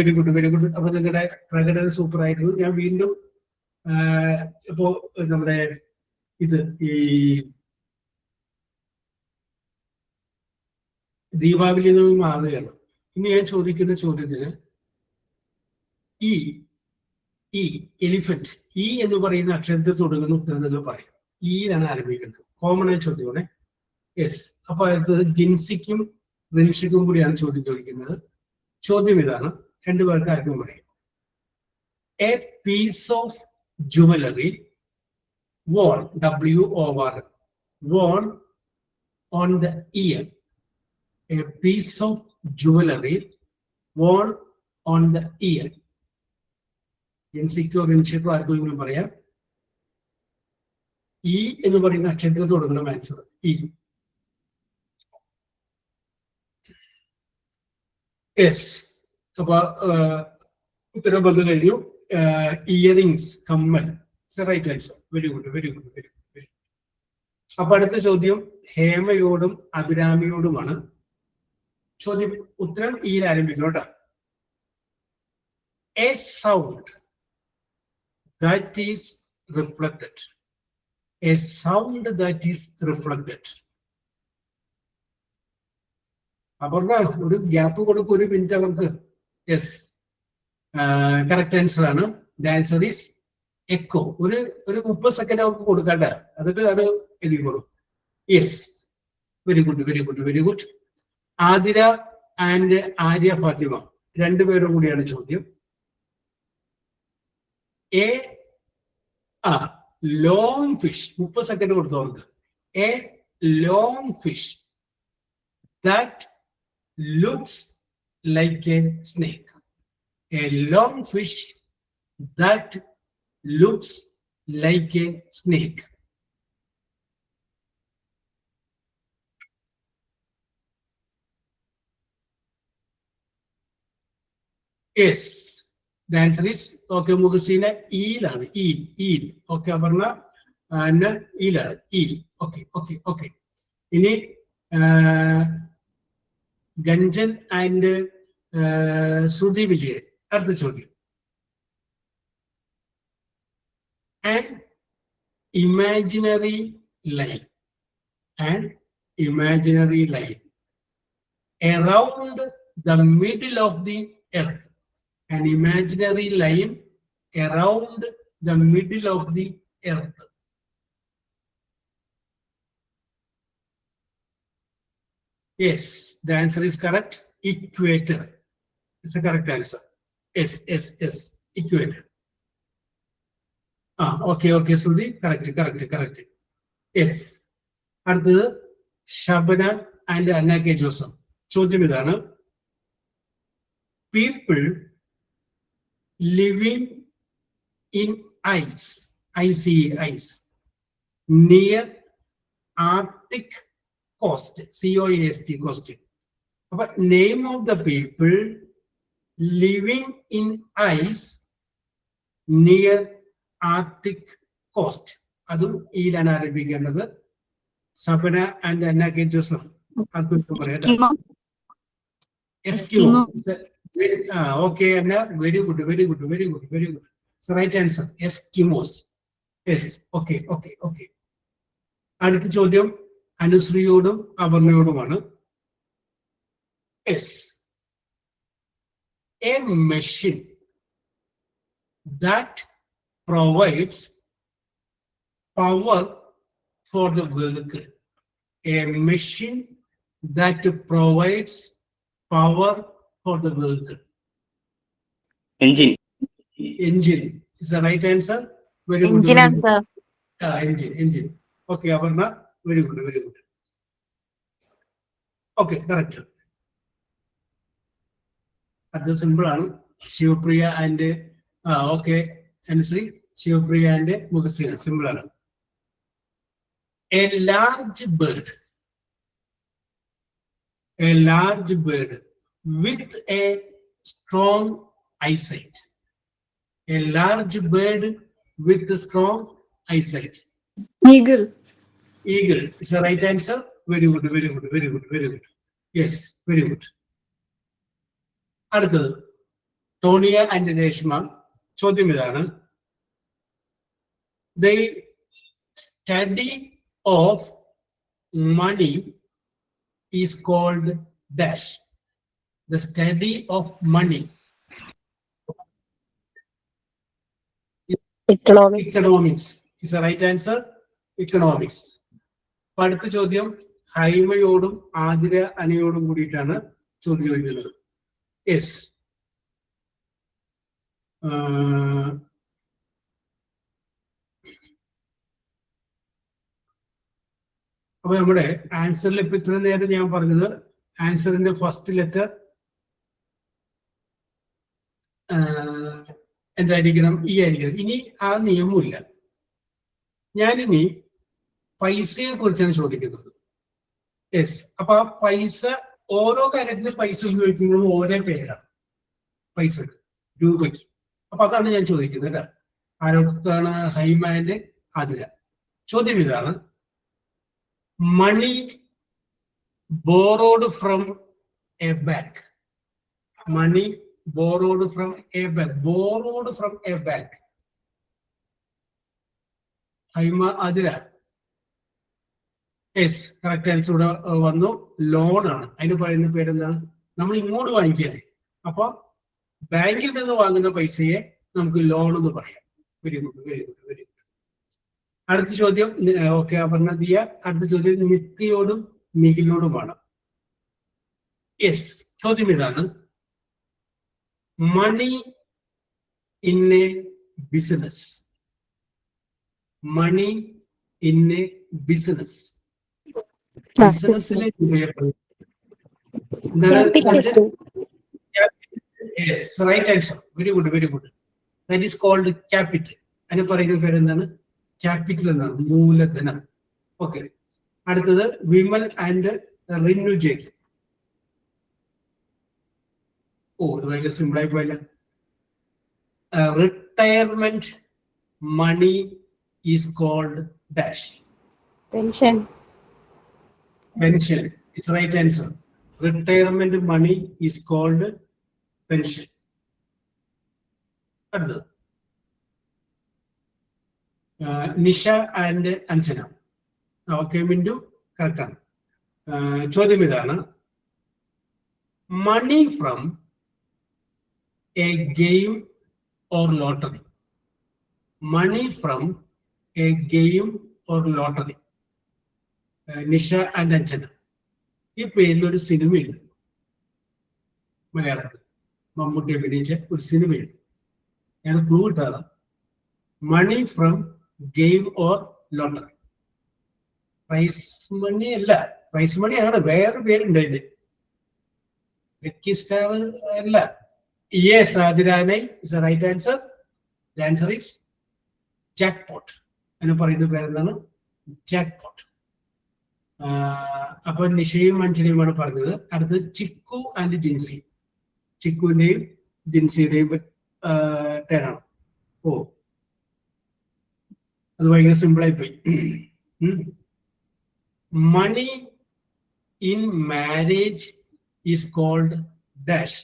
അപ്പൊ നിങ്ങളുടെ പ്രകടനം സൂപ്പർ ആയിരുന്നു. ഞാൻ വീണ്ടും ഇപ്പോ നമ്മുടെ ഇത് ഈ ദീപാവലി മാറുകയാണ്. ഇനി ഞാൻ ചോദിക്കുന്ന ചോദ്യത്തിന് ഈ എലിഫന്റ്, ഈ എന്ന് പറയുന്ന അക്ഷരത്തിൽ തുടങ്ങുന്ന ഉത്തരം തന്നെ പറയാം. ഈയിലാണ് ആരംഭിക്കുന്നത്. കോമൺ ആയ ചോദ്യമാണ്. യെസ്. അപ്പൊ അടുത്തത് ജിൻസിക്കും റിൻഷിക്കും കൂടിയാണ് ചോദ്യം ചോദിക്കുന്നത്. ചോദ്യം ഇതാണ്, രണ്ടുപേർക്ക് ആർക്കും പറയും. A piece of jewellery worn, W-O-R-N, worn on the ear. A piece of jewelry worn on the ear. ജിൻസിക്കോ റിൻഷിക്കോ ആർക്കെങ്കിലും പറയാം. ഈ എന്ന് പറയുന്ന അക്ഷരത്തിൽ തുടങ്ങുന്ന ആൻസർ ഈ. യെസ്. അപ്പൊ ഉത്തരം വന്നു കഴിഞ്ഞു. ഇയറിംഗ്സ്, കമ്മൽ. Right answer. Very good. അപ്പൊ അടുത്ത ചോദ്യം ഹേമയോടും അഭിരാമിയോടുമാണ്. ചോദ്യം, ഉത്തരം ഈയിൽ ആരംഭിക്കണം കേട്ടോ. A sound that is reflected. A sound that is reflected. Aparna, ഒരു ഗ്യാപ്പ് കൊടുക്കും, ഒരു മിനിറ്റ് അവർക്ക്. യെസ്, കറക്റ്റ് ആൻസർ ആണ്. The answer is echo. ഒരു 30 സെക്കൻഡ് അവർക്ക് കൊടുക്കണ്ട, എന്നിട്ട് അത് എഴുതിക്കോളൂ. Yes, very good. Athira and Arya Fathima രണ്ടുപേരും കൂടിയാണ് ചോദ്യം. എ ലോങ് ഫിഷ്, 30 സെക്കൻഡ് കൊടുത്തു അവർക്ക്. A long fish that looks like A snake. A long fish that looks like a snake. Yes. The answer is okay. Mughsina, eel. Okay, Abarna, and eel. Okay. Ini Ganjan and Sudhi Vijay. Artha Chodhi. An imaginary line. Around the middle of the earth. An imaginary line around the middle of the earth. Yes, the answer is correct. Equator. It's a correct answer. Yes. Equator. Okay, Sudhi. Correct. Yes. அடுத்தது Shabana and Anna K. Joseph. ചോദ്യം ഇതാണ്. People living in ice, near Arctic coast, COAST coast. But name of the people living in ice near Arctic coast. അതും ഈലാണ് ആരംഭിക്കേണ്ടത്. Sabana and Anna K Joseph. Eskimo. Okay, Anna, very good. It's the right answer. Eskimos. Yes, okay. അടുത്ത ചോദ്യം അനുശ്രീയോടും അപർണയോടുമാണ്. Yes. A machine that provides power for the vehicle. A machine that provides power for the vehicle. Engine is the right answer. Very good. Engine answer. Engine. Okay, Avarna, very good. Okay, correct. That's simple. Shivpriya and okay, Anusri, Shivpriya and Mughsina. Simple. A large bird with a strong eyesight. A large bird with a strong eyesight. Eagle is the right answer. Very good. Yes, very good. അടുത്തത് Tonia and Reshma. ചോദ്യം ഇതാണ്. The study of money is called dash. The study of money. Economics is the right answer. Economics. അടുത്ത ചോദ്യം ഹൈമയോടും ആതിര അനയോടും കൂടിയിട്ടാണ് ചോദ്യം ചോദിക്കുന്നത്. Yes. അപ്പൊ നമ്മുടെ ആൻസറിൽ ഇപ്പൊ ഇത്ര നേരം ഞാൻ പറഞ്ഞത് ആൻസറിന്റെ ഫസ്റ്റ് ലെറ്റർ എന്തായിരിക്കണം? ഇ ആയിരിക്കണം. ഇനി ആ നിയമമില്ല. ഞാനിനി പൈസയെ കുറിച്ചാണ് ചോദിക്കുന്നത്. യെസ്. അപ്പൊ ആ പൈസ ഓരോ കാര്യത്തിലും പൈസ ഉപയോഗിക്കുമ്പോഴും ഓരോ പേരാണ് പൈസ രൂപയ്ക്ക്. അപ്പൊ അതാണ് ഞാൻ ചോദിക്കുന്നത് കേട്ടോ. ആരൊക്കെയാണ്? ഹൈമാൻഡ്, ആതിര. ചോദ്യം ഇതാണ്. Money borrowed from a bank. Money borrowed from a bank. Haima, Adira. Yes, correct answer വന്നു. ലോൺ ആണ്. അതിന് പറയുന്ന പേരെന്താണ്? നമ്മൾ ഇങ്ങോട്ട് വാങ്ങിക്കാതെ. അപ്പൊ ബാങ്കിൽ നിന്ന് വാങ്ങുന്ന പൈസയെ നമുക്ക് ലോൺ എന്ന് പറയാം. Very good. അടുത്ത ചോദ്യം ഓക്കെ അപർണ ദിയ. അടുത്ത ചോദ്യം നിത്യയോടും നിഖിലിനോടുമാണ്. യെസ്. ചോദ്യം ഇതാണ്. Money in a business. ബിസിനസ്സിലെ right answer. Very good. That is called capital. അതിന് പറയുന്ന പേരെന്താണ്? ക്യാപിറ്റൽ എന്നാണ്. മൂലധനം. ഓക്കെ. അടുത്തത് Vimal and Rinnu James. Oh, ഇത് ഭയങ്കര സിമ്പിൾ ആയി പോയില്ല. Retirement money is called dash. Pension. Pension. It's the right answer. Retirement money is called pension. അടുത്തത് Nisha and Anjana. Okay Mindu correct ആണ്. ചോദ്യം ഇതാണ്, money from a game or lottery. Money from a game or lottery. Nisha and Anjana. ഈ പേരിലൊരു സിനിമയുണ്ട് മലയാളത്തിൽ, മമ്മൂട്ടി അഭിനയിച്ച ഒരു സിനിമയുണ്ട്. ഞാൻ ക്ലൂ ഇട്ടാണ്, money from game or lottery. Prize money അല്ല, പ്രൈസ് മണി ആണ്, വേറെ പേരുണ്ട് അതിന്. ലക്കി സ്റ്റാർ അല്ല. യെസ്, ആതിരാനൈ is the right answer. The answer is jackpot. അതിന് പറയുന്ന പേരെന്താണ്? ജാക്ക്പോട്ട്. അപ്പൊ നിഷയും അഞ്ജനയുമാണ് പറഞ്ഞത്. അടുത്തത് ചിക്കു ആൻഡ് ജിൻസി. ചിക്കുവിന്റെയും ജിൻസിയുടെയും ടേണാണ്. ഓ, അത് ഭയങ്കര സിമ്പിൾ ആയി പോയി. Money in marriage is called dash.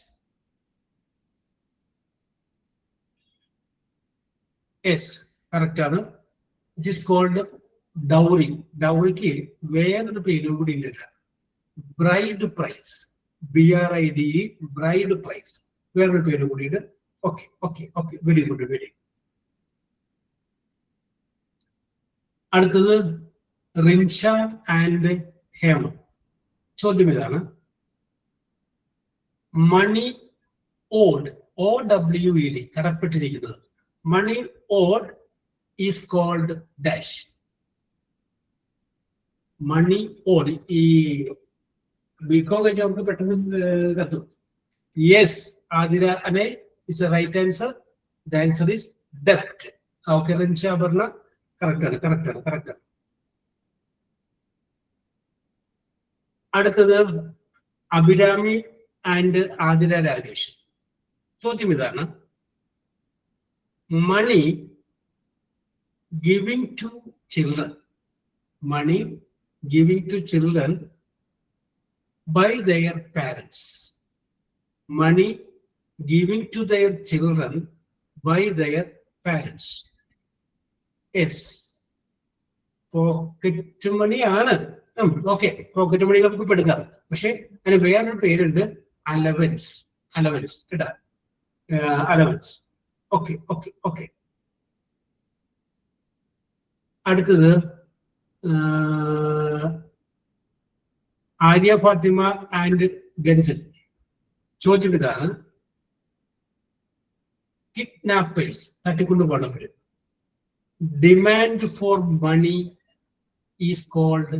Yes, correct ആണ്. It is called dowry. ഡൗറിക്ക് വേറൊരു പേരും കൂടി ഇല്ല, bride price. BRIDE, bride price. വേറൊരു പേരും കൂടിയിട്ട്. Okay okay okay, very good, very. അടുത്തത് റിൻഷ ആൻഡ് ഹേമ. ചോദ്യം ഇതാണ്, മണി ഓഡ്, OWED, കടപ്പെട്ടിരിക്കുന്നത്. Money owed is called dash. Money owed. ഈ ബികോം കഴിഞ്ഞ് നമുക്ക് പെട്ടെന്ന് കത്തും. യെസ്, ആതിര അനെ is the right answer. The answer is ഡെപ്റ്റ്. ഓക്കെ, റിൻഷ പറഞ്ഞ കറക്റ്റ് ആണ്, കറക്റ്റ് ആണ്, കറക്റ്റ് ആണ്. അടുത്തത് അഭിരാമി ആൻഡ് ആതിര രാജേഷ്. ചോദ്യം ഇതാണ്, money giving to children. Money giving to children by their parents. Money giving to their children by their parents. Yes, pocket money ആണ്. Okay, pocket money നമുക്ക് പെടുക്കാം. പക്ഷെ അതിന് വേറൊരു പേരുണ്ട്, അലവൻസ്. അലവൻസ് കേട്ടാ, അലവൻസ്. Okay okay okay. അടുത്തത് Arya Fathima and Ganjal. ചോദ്യം ഇതാണ്, കിഡ്നാപ്പേഴ്സ്, തട്ടിക്കൊണ്ടുപോകുന്നവര്, demand for money is called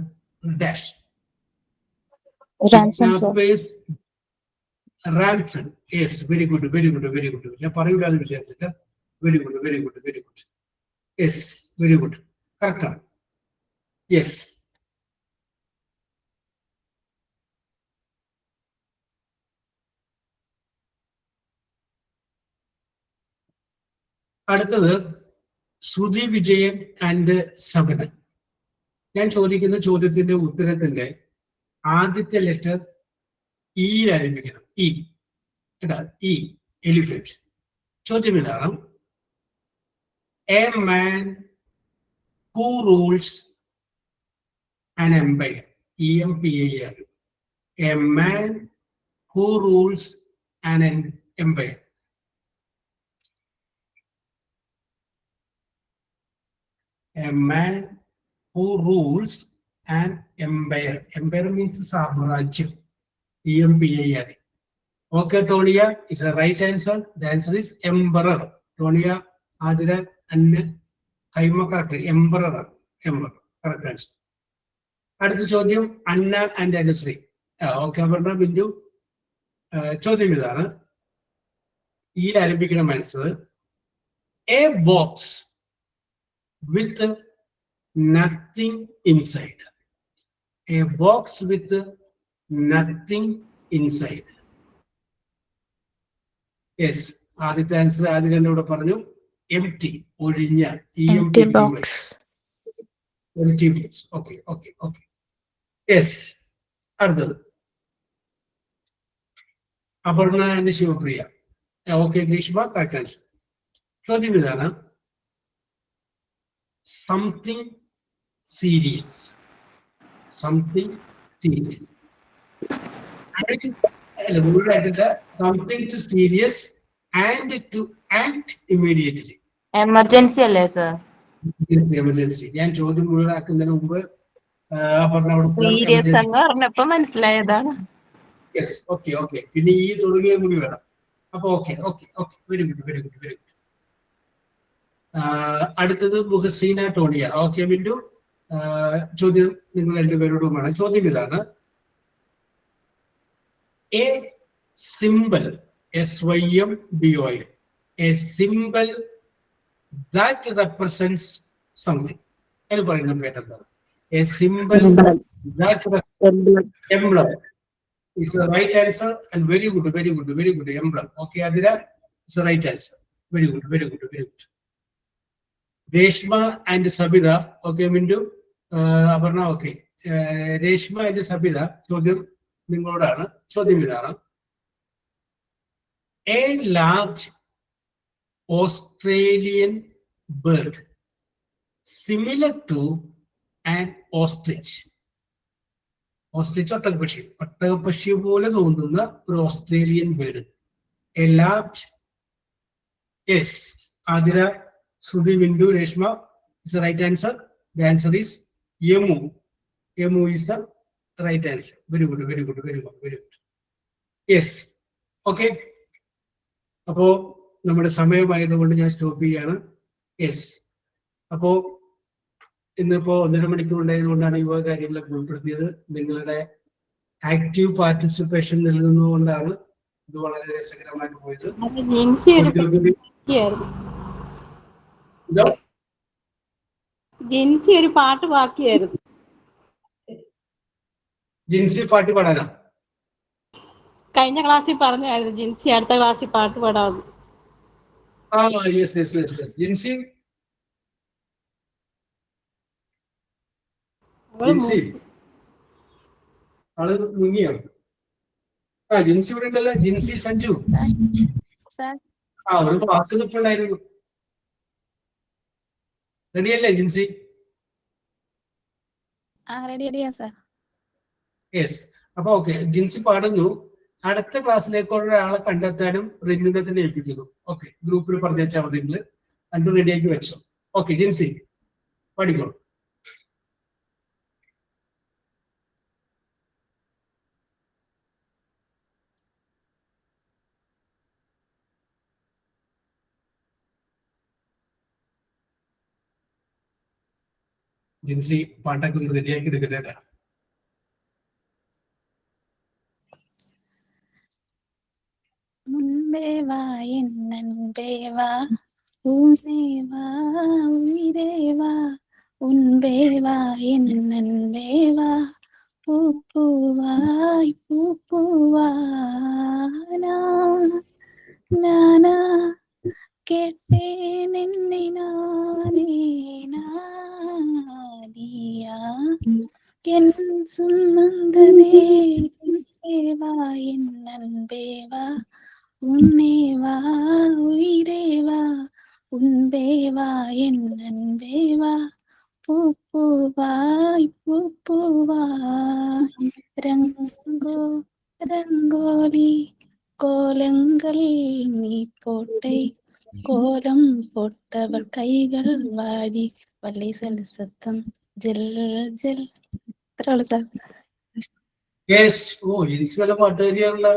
dash. Kidnappers ransom. Yes, very good, very good, very good. ഞാൻ പറയൂല എന്ന് വിചാരിച്ചിട്ട്. Very good, very good, very good. Yes, very good, കറക്റ്റാണ്. യെസ്. അടുത്തത് ശ്രുതി വിജയൻ ആൻഡ് ശബന. ഞാൻ ചോദിക്കുന്ന ചോദ്യത്തിന്റെ ഉത്തരത്തിന്റെ ആദ്യത്തെ ലെറ്റർ ഇ ആരംഭിക്കണം. ഇ കേട്ടാ, ഇ, എലിഫന്റ്. ചോദ്യം ഇതാണ്, a man who rules an empire. EMPIR. A man who rules an empire. A man who rules an empire. Empire means സാമ്രാജ്യം. EMPIR. Okay, Tonia is the right answer. The answer is emperor. Tonia, Adira, and Haima correct. Emperor. Emperor. Correct answer. അടുത്ത ചോദ്യം അന്ന and Anusree. Okay, Aparna, Bindu. ചോദ്യം ഇതാണ്, ഈ ആരംഭിക്കുന്ന answer, A box with nothing inside. A box with nothing inside. Yes, ആദ്യത്തെ answer ആദ്യം തന്നെ ഇവിടെ പറഞ്ഞു. empty, ഒഴിഞ്ഞ. Empty box. empty box. Okay, okay, okay. Yes. അടുത്തത് Aparna and Shivapriya. Okay, Greeshma correct answer. ചോദ്യം ഇതാണ്, something serious. Something serious. Something too serious and to act immediately. Emergency അല്ലേ സർ? എമർജൻസി. ഞാൻ ചോദ്യം മുഴുവനാക്കുന്നതിന് മുമ്പ് സീരിയസ് എന്ന് പറഞ്ഞപ്പോ മനസ്സിലായതാണ്. Yes, okay okay. പിന്നെ ഈ തുടങ്ങിയ കൂടി വേണം. അപ്പൊ okay okay okay, very good very good very good. അടുത്തത് മുഹസീന ടോണിയ. ഓക്കെ മിന്റു, ചോദ്യം നിങ്ങൾ രണ്ടുപേരോടുമാണ്. ചോദ്യം ഇതാണ്, A simple, SYMBOL, A simple that represents something എന്ന് പറയുന്ന പേരെന്താണ്? A symbol that emblem is the right answer, and very good, very good, very good. Emblem. Okay, Adira is the right answer. Very good, very good, very good. Reshma and Sabida. Okay, Mindu. Aparna. Okay. Reshma and Sabida. ചോദ്യം നിങ്ങളോടാണ്. ചോദ്യം ഇതാണ്, a large Australian bird similar to an ostrich. Ostrich ഒട്ടകപ്പക്ഷി. ഒട്ടകപ്പക്ഷി പോലെ തോന്നുന്ന ഒരു Australian bird. A large. Yes, Athira, Shruthi, Vindu, Reshma is the right answer. The answer is emu. Emu is the right answer. Very good very good very good very good. Yes, okay. അപ്പോ നമ്മുടെ സമയമായതുകൊണ്ട് ഞാൻ stop ചെയ്യാണ്. Yes, അപ്പോ ഇന്നിപ്പോ 1.5 മണിക്കൂർ ഉണ്ടായതുകൊണ്ടാണ് യുവ കാര്യങ്ങളൊക്കെ ഉൾപ്പെടുത്തിയത്. നിങ്ങളുടെ ആക്റ്റീവ് പാർട്ടിസിപ്പേഷൻ നൽകുന്നതുകൊണ്ടാണ് ഇത് വളരെ രസകരമായിട്ട് പോയത്. ജിൻസി ഒരു പാട്ട് ബാക്കിയായിരുന്നു. ജിൻസി പാട്ട് പാടാനാ? കഴിഞ്ഞ ക്ലാസ്സിൽ പറഞ്ഞായിരുന്നു ജിൻസി അടുത്ത ക്ലാസ്സിൽ പാട്ട് പാടാമെന്ന്. Yes yes yes yes. Jinsi ആള് മുങ്ങിയാണ്. ജിൻസി ഇവിടെ ഉണ്ടല്ലോ. ജിൻസി, സഞ്ജു. ഒരു വാക്ക് നിൽപ്പുണ്ടായിരുന്നു. റെഡിയല്ലേ ജിൻസി? യെസ്. അപ്പൊ ഓക്കെ, ജിൻസി പാടുന്നു. അടുത്ത ക്ലാസ്സിലേക്കുള്ള ഒരാളെ കണ്ടെത്താനും റിന്നുനെ തന്നെ ഏൽപ്പിക്കുന്നു. ഓക്കെ, ഗ്രൂപ്പിൽ പറഞ്ഞു വെച്ചാൽ മതി. നിങ്ങൾ രണ്ടും റെഡിയാക്കി വെച്ചോ. ഓക്കെ, ജിൻസി പാടിക്കോളൂ. ജിൻസി പാട്ടൊക്കെ ഒന്ന് റെഡിയാക്കി എടുക്കട്ടെ. മുൻപേവാ എന്നൻപേവാ ഊന്നേവാ ഉയിരേവാ ഉൻപേവാ എന്നൻപേവാ പൂപ്പൂവായ് പൂപ്പൂവാനാ നാനാ കേട്ടേൻ എന്നെ നാനേ നാദിയാ എൻ സുന്നന്തതേ ഉൻപേവാ എന്നൻപേവാ ഉന്നേവാ ഉയിരേവാ ഉൻപേവാ എന്നൻപേവാ പൂപ്പൂവായ് പൂപ്പൂവായ് രംഗോ രംഗോലി கோலங்கள் நீ போட்டை கோலம் போட்டவர் கைகள் வாடி வள்ளி செல் சத்தம் ஜெல் ஜெல். യെസ്. ഓ, ജിൻസി നല്ല പാട്ടുകാരിയാണല്ലോ.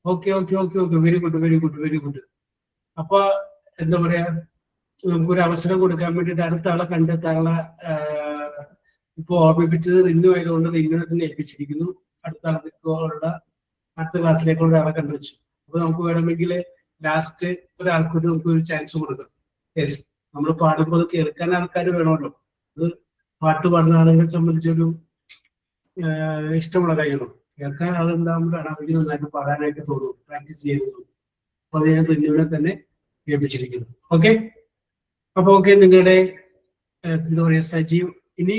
Okay okay okay okay, very good very good very good. അപ്പൊ എന്താ പറയാ, നമുക്കൊരു അവസരം കൊടുക്കാൻ വേണ്ടിട്ട് അടുത്ത ആളെ കണ്ടെത്താനുള്ള ഇപ്പൊ ഓർമ്മിപ്പിച്ചത് റിന്നു ആയതുകൊണ്ട് റിന്നുനെ തന്നെ ഏൽപ്പിച്ചിരിക്കുന്നു. അടുത്ത അടുത്ത ക്ലാസ്സിലേക്കുള്ള ആളെ കണ്ടുവച്ചു. അപ്പൊ നമുക്ക് വേണമെങ്കിൽ ലാസ്റ്റ് ഒരാൾക്ക് നമുക്ക് ഒരു ചാൻസ് കൊടുക്കാം. യെസ്, നമ്മൾ പാടുമ്പോൾ അത് കേൾക്കാൻ ആൾക്കാർ വേണമല്ലോ. അത് പാട്ട് പാടുന്ന ആളുകളെ സംബന്ധിച്ചൊരു ഇഷ്ടമുള്ള കാര്യമാണ്. കേൾക്കാൻ ആളുണ്ടാകുമ്പോഴാണ് അവർക്ക് നന്നായിട്ട് പാടാനായിട്ട് തോന്നും, പ്രാക്ടീസ് ചെയ്യുന്നത്. അത് ഞാൻ റിന്യൂവിനെ തന്നെ ഏൽപ്പിച്ചിരിക്കുന്നു. ഓക്കെ, അപ്പൊ ഓക്കെ, നിങ്ങളുടെ എന്താ പറയാ സജീവ്, ഇനി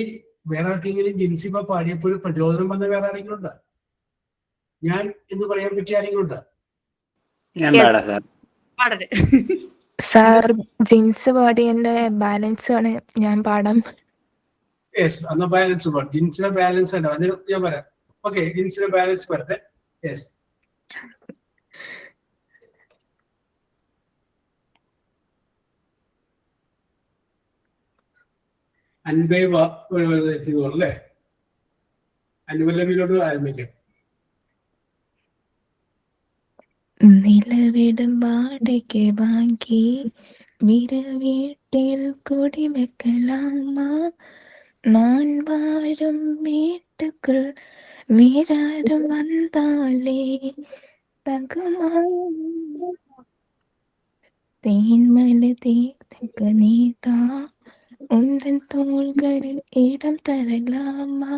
വേറെ ആർക്കെങ്കിലും ജിൻസിപ്പ പാടിയപ്പോൾ ഒരു പ്രചോദനം വന്ന വേറെ ആരെങ്കിലും ഉണ്ടോ? ഞാൻ എന്ന് പറയാൻ പറ്റിയ ആരെങ്കിലും ഉണ്ടോ? ഞാൻ പാടാം സാർ. സാർ ജിൻസ് പാടിയതിന്റെ ബാലൻസ് ആണ് ഞാൻ പാടാം. യെസ്, അന്ന് ബാലൻസ് പാടും. ജിൻസിന്റെ ബാലൻസ് ആണ് അതിന് ഞാൻ പറയാം. ഓക്കെ, ജിൻസിന്റെ ബാലൻസ് പറട്ടെ. യെസ്, അൻപേ അല്ലേ? അനുപല്ലവിയിലോട്ട് ആരംഭിക്കാം. നിലവിടും വാടകയ്ക്ക് വാങ്ങി വീര വീട്ടിൽ കൂടി വെക്കലാമാ, நான் வாழும் வீட்டுக்குள் வீராரும் வந்தாலே தகுமா, தேன்மலை தேர்த்துக்கு நீதா உந்தன் தோள்களில் இடம் தரலாமா,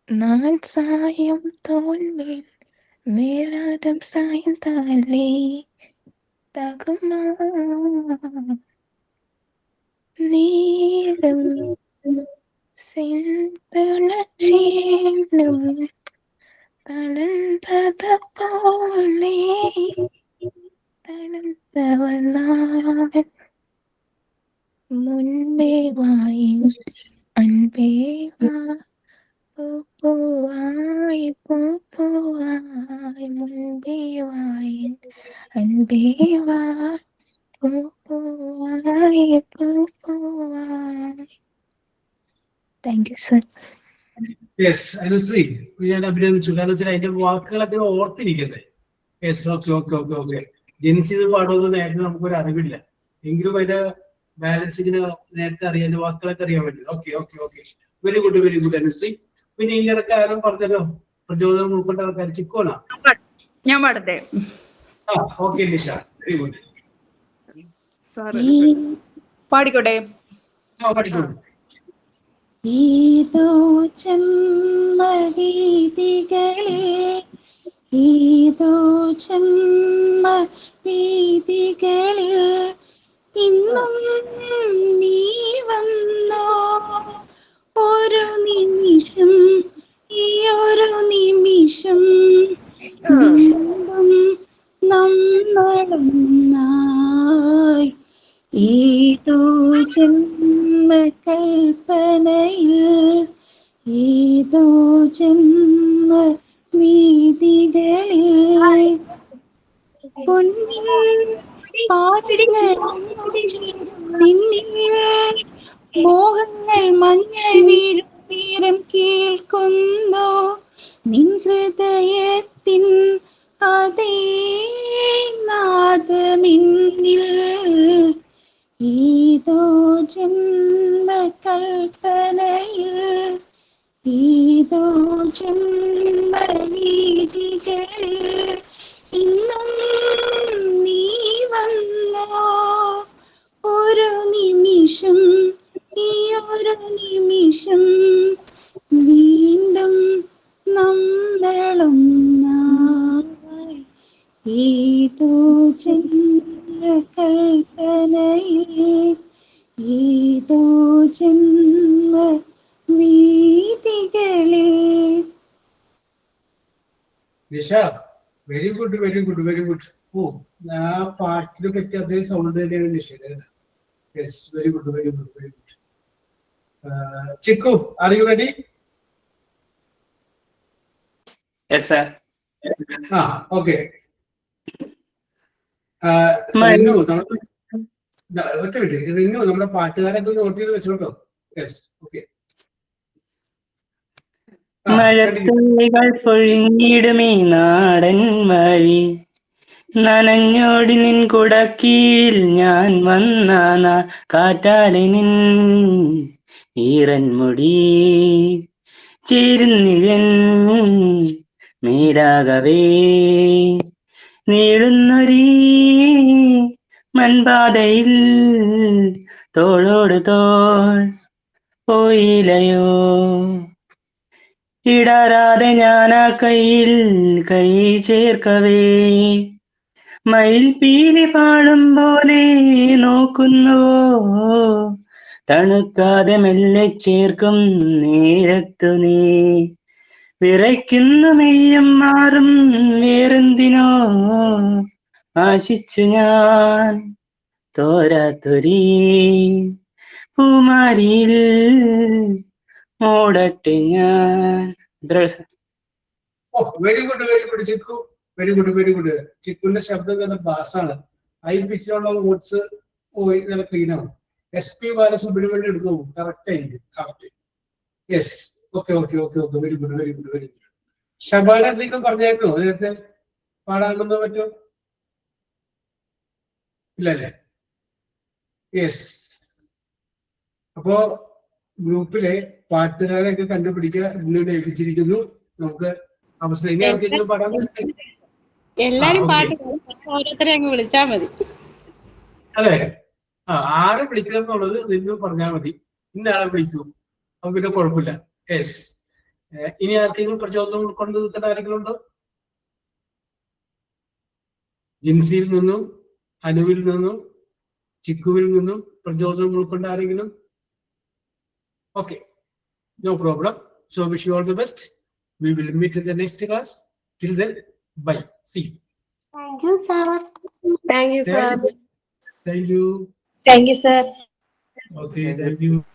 நான் சாயும் தோல்மேல் வேறாடம் சாய்ந்தாலே தகுமா, நீரும் செந்துளச்சீனும் தளர்ந்தத போலே தளர்ந்தவனாய் முன்பே வாயின் அன்பே வா, பூவாய் பூவாய் முன்பே வாயின் அன்பே வா, പൂവായി പൂവായി. Thank you sir. Yes, Anusree, ഞാൻ അഭിനന്ദിച്ചു. കാരണം വെച്ചാൽ അതിന്റെ വാക്കുകളൊക്കെ ഓർത്തിരിക്കണ്ടേ? Yes, okay okay okay okay. Jinsi ഇത് പാടുന്നത് നേരത്തെ നമുക്കൊരു അറിവില്ല, എങ്കിലും അതിന്റെ ബാലൻസ് ഇങ്ങനെ നേരത്തെ അറിയാൻ, വാക്കുകളൊക്കെ അറിയാൻ പറ്റും. Okay okay okay, very good very good Anushree. പിന്നെ ഈ ഇടയ്ക്ക് ആരും പറഞ്ഞല്ലോ പ്രചോദനം ഉൾപ്പെട്ട ആൾക്കാർ. ചിക്കോണാ? ഞാൻ പാടട്ടെ? ആ, ഓക്കെ നിഷ, വെരി ഗുഡ്. പാടിക്കോട്ടെ? ആ, പാടിക്കോട്ടെ. ഏതോ ജന്മവീതികളിൽ, ഏതോ ജന്മവീതികളിൽ ഇന്നും നീ വന്നോ, ഒരു നിമിഷം, ഈ ഒരു നിമിഷം വീണ്ടും നമ്മളൊന്നായി, ഏതോ ജന്മകൽപ്പനയിൽ, ഏതോ ജന്മ വീതികളിൽ പൊന്നിൻ പാടങ്ങൾ നിന്നിൽ മോഹങ്ങൾ മഞ്ഞ വീഴും തീരം കേൾക്കുന്നു, നിൻ ഹൃദയത്തിൻ അതേ നാദമിന്നിൽ, ഏതോ ജന്മകൽപ്പനയിൽ, ഏതോ ജന്മവീതികളിൽ ഇന്നും നീ വന്നോ, ഒരു നിമിഷം, ഈ ഒരു നിമിഷം വീണ്ടും നമ്മളൊന്നായി, ഏതോ ജന്മകൽപ്പനയിൽ, ഏതോ ജന്മ വീതികളിൽ. Nisha, very good very good very good. ഓ, ആ പാട്ടിനെ പറ്റി അതേ സൗണ്ട് തന്നെയാണ് നിഷയുടെ. Yes, very good very good very good. Chikku, are you ready? Yes sir. ആ, ഓക്കെ. റിന്നു, ഒറ്റ വിട്ട് റിന്നു, നമ്മുടെ പാട്ടുകാരൊക്കെ നോട്ട് ചെയ്ത് വെച്ചോട്ടോ. Yes, okay. മഴത്തുള്ളികൾ പൊഴിഞ്ഞിടുമീ നാടൻ വഴി, നനഞ്ഞോടി നിൻ കുടക്കീൽ ഞാൻ വന്ന കാറ്റാലിനിൻ ഈറൻമുടി ചേരുന്നിരൻ മേരാകവേ, നീളുന്നൊരീ മൺപാതയിൽ തോളോട് തോൾ പോയിലയോ, ഇടരാതെ ഞാൻ ആ കയ്യിൽ കൈ ചേർക്കവേ, മയിൽപീലി പാടും പോലെ നോക്കുന്നുവോ, തണുക്കാതെ മെല്ലെ ചേർക്കും നേരത്തു നീ വിറയ്ക്കുന്നു മെയ്യും മാറും വേറെന്തിനോ ആശിച്ചു ഞാൻ തോരാത്തൊരീ പൂമാരിയിൽ മൂടട്ടെ ഞാൻ. ഓ very good Chikku, very good. ചിക്കുവിന്റെ ശബ്ദം നല്ല ബാസാണ്. ഹൈ പിച്ചിലുള്ള വോട്ട്സ് നല്ല ക്ലീൻ ആവും. SP ബാലസുബ്രഹ്മണ്യം എടുത്തു പോകും. കറക്റ്റ് ആയിരിക്കും. Correct. Yes. Okay. Very good. Shabana എന്തെങ്കിലും പറഞ്ഞായിരുന്നോ നേരത്തെ? പാടാനൊന്നും പറ്റുമോ? ഇല്ലല്ലേ? യെസ്. അപ്പോ ഗ്രൂപ്പിലെ പാട്ടുകാരെയൊക്കെ കണ്ടുപിടിക്കുക എന്നോട് ഏൽപ്പിച്ചിരിക്കുന്നു. നമുക്ക് അവസരം ഇനി ആർക്കെങ്കിലും പാടാൻ എല്ലാരും പാട്ട് ഓരോരുത്തരെ അങ്ങ് വിളിച്ചാ മതി. അതെ. ആരെ വിളിക്കണം എന്നുള്ളത് നിങ്ങൾ പറഞ്ഞാൽ മതി. ഇന്ന ആളെ വിളിക്കൂ, അപ്പൊ പിന്നെ കുഴപ്പമില്ല. യെസ്. ഇനി ആർക്കെങ്കിലും പ്രചോദനം ഉൾക്കൊണ്ട് നിൽക്കുന്ന ആരെങ്കിലും ഉണ്ടോ? ജിൻസിയിൽ നിന്നും, അനുവിൽ നിന്നും, ചിക്കുവിൽ നിന്നും പ്രചോദനം ഉൾക്കൊണ്ട് ആരെങ്കിലും? Okay, no problem. So wish you all the best. We will meet in the next class. Till then, bye. See you. Thank you, sir. Thank you, sir. Thank you. Thank you, sir. Okay, thank you.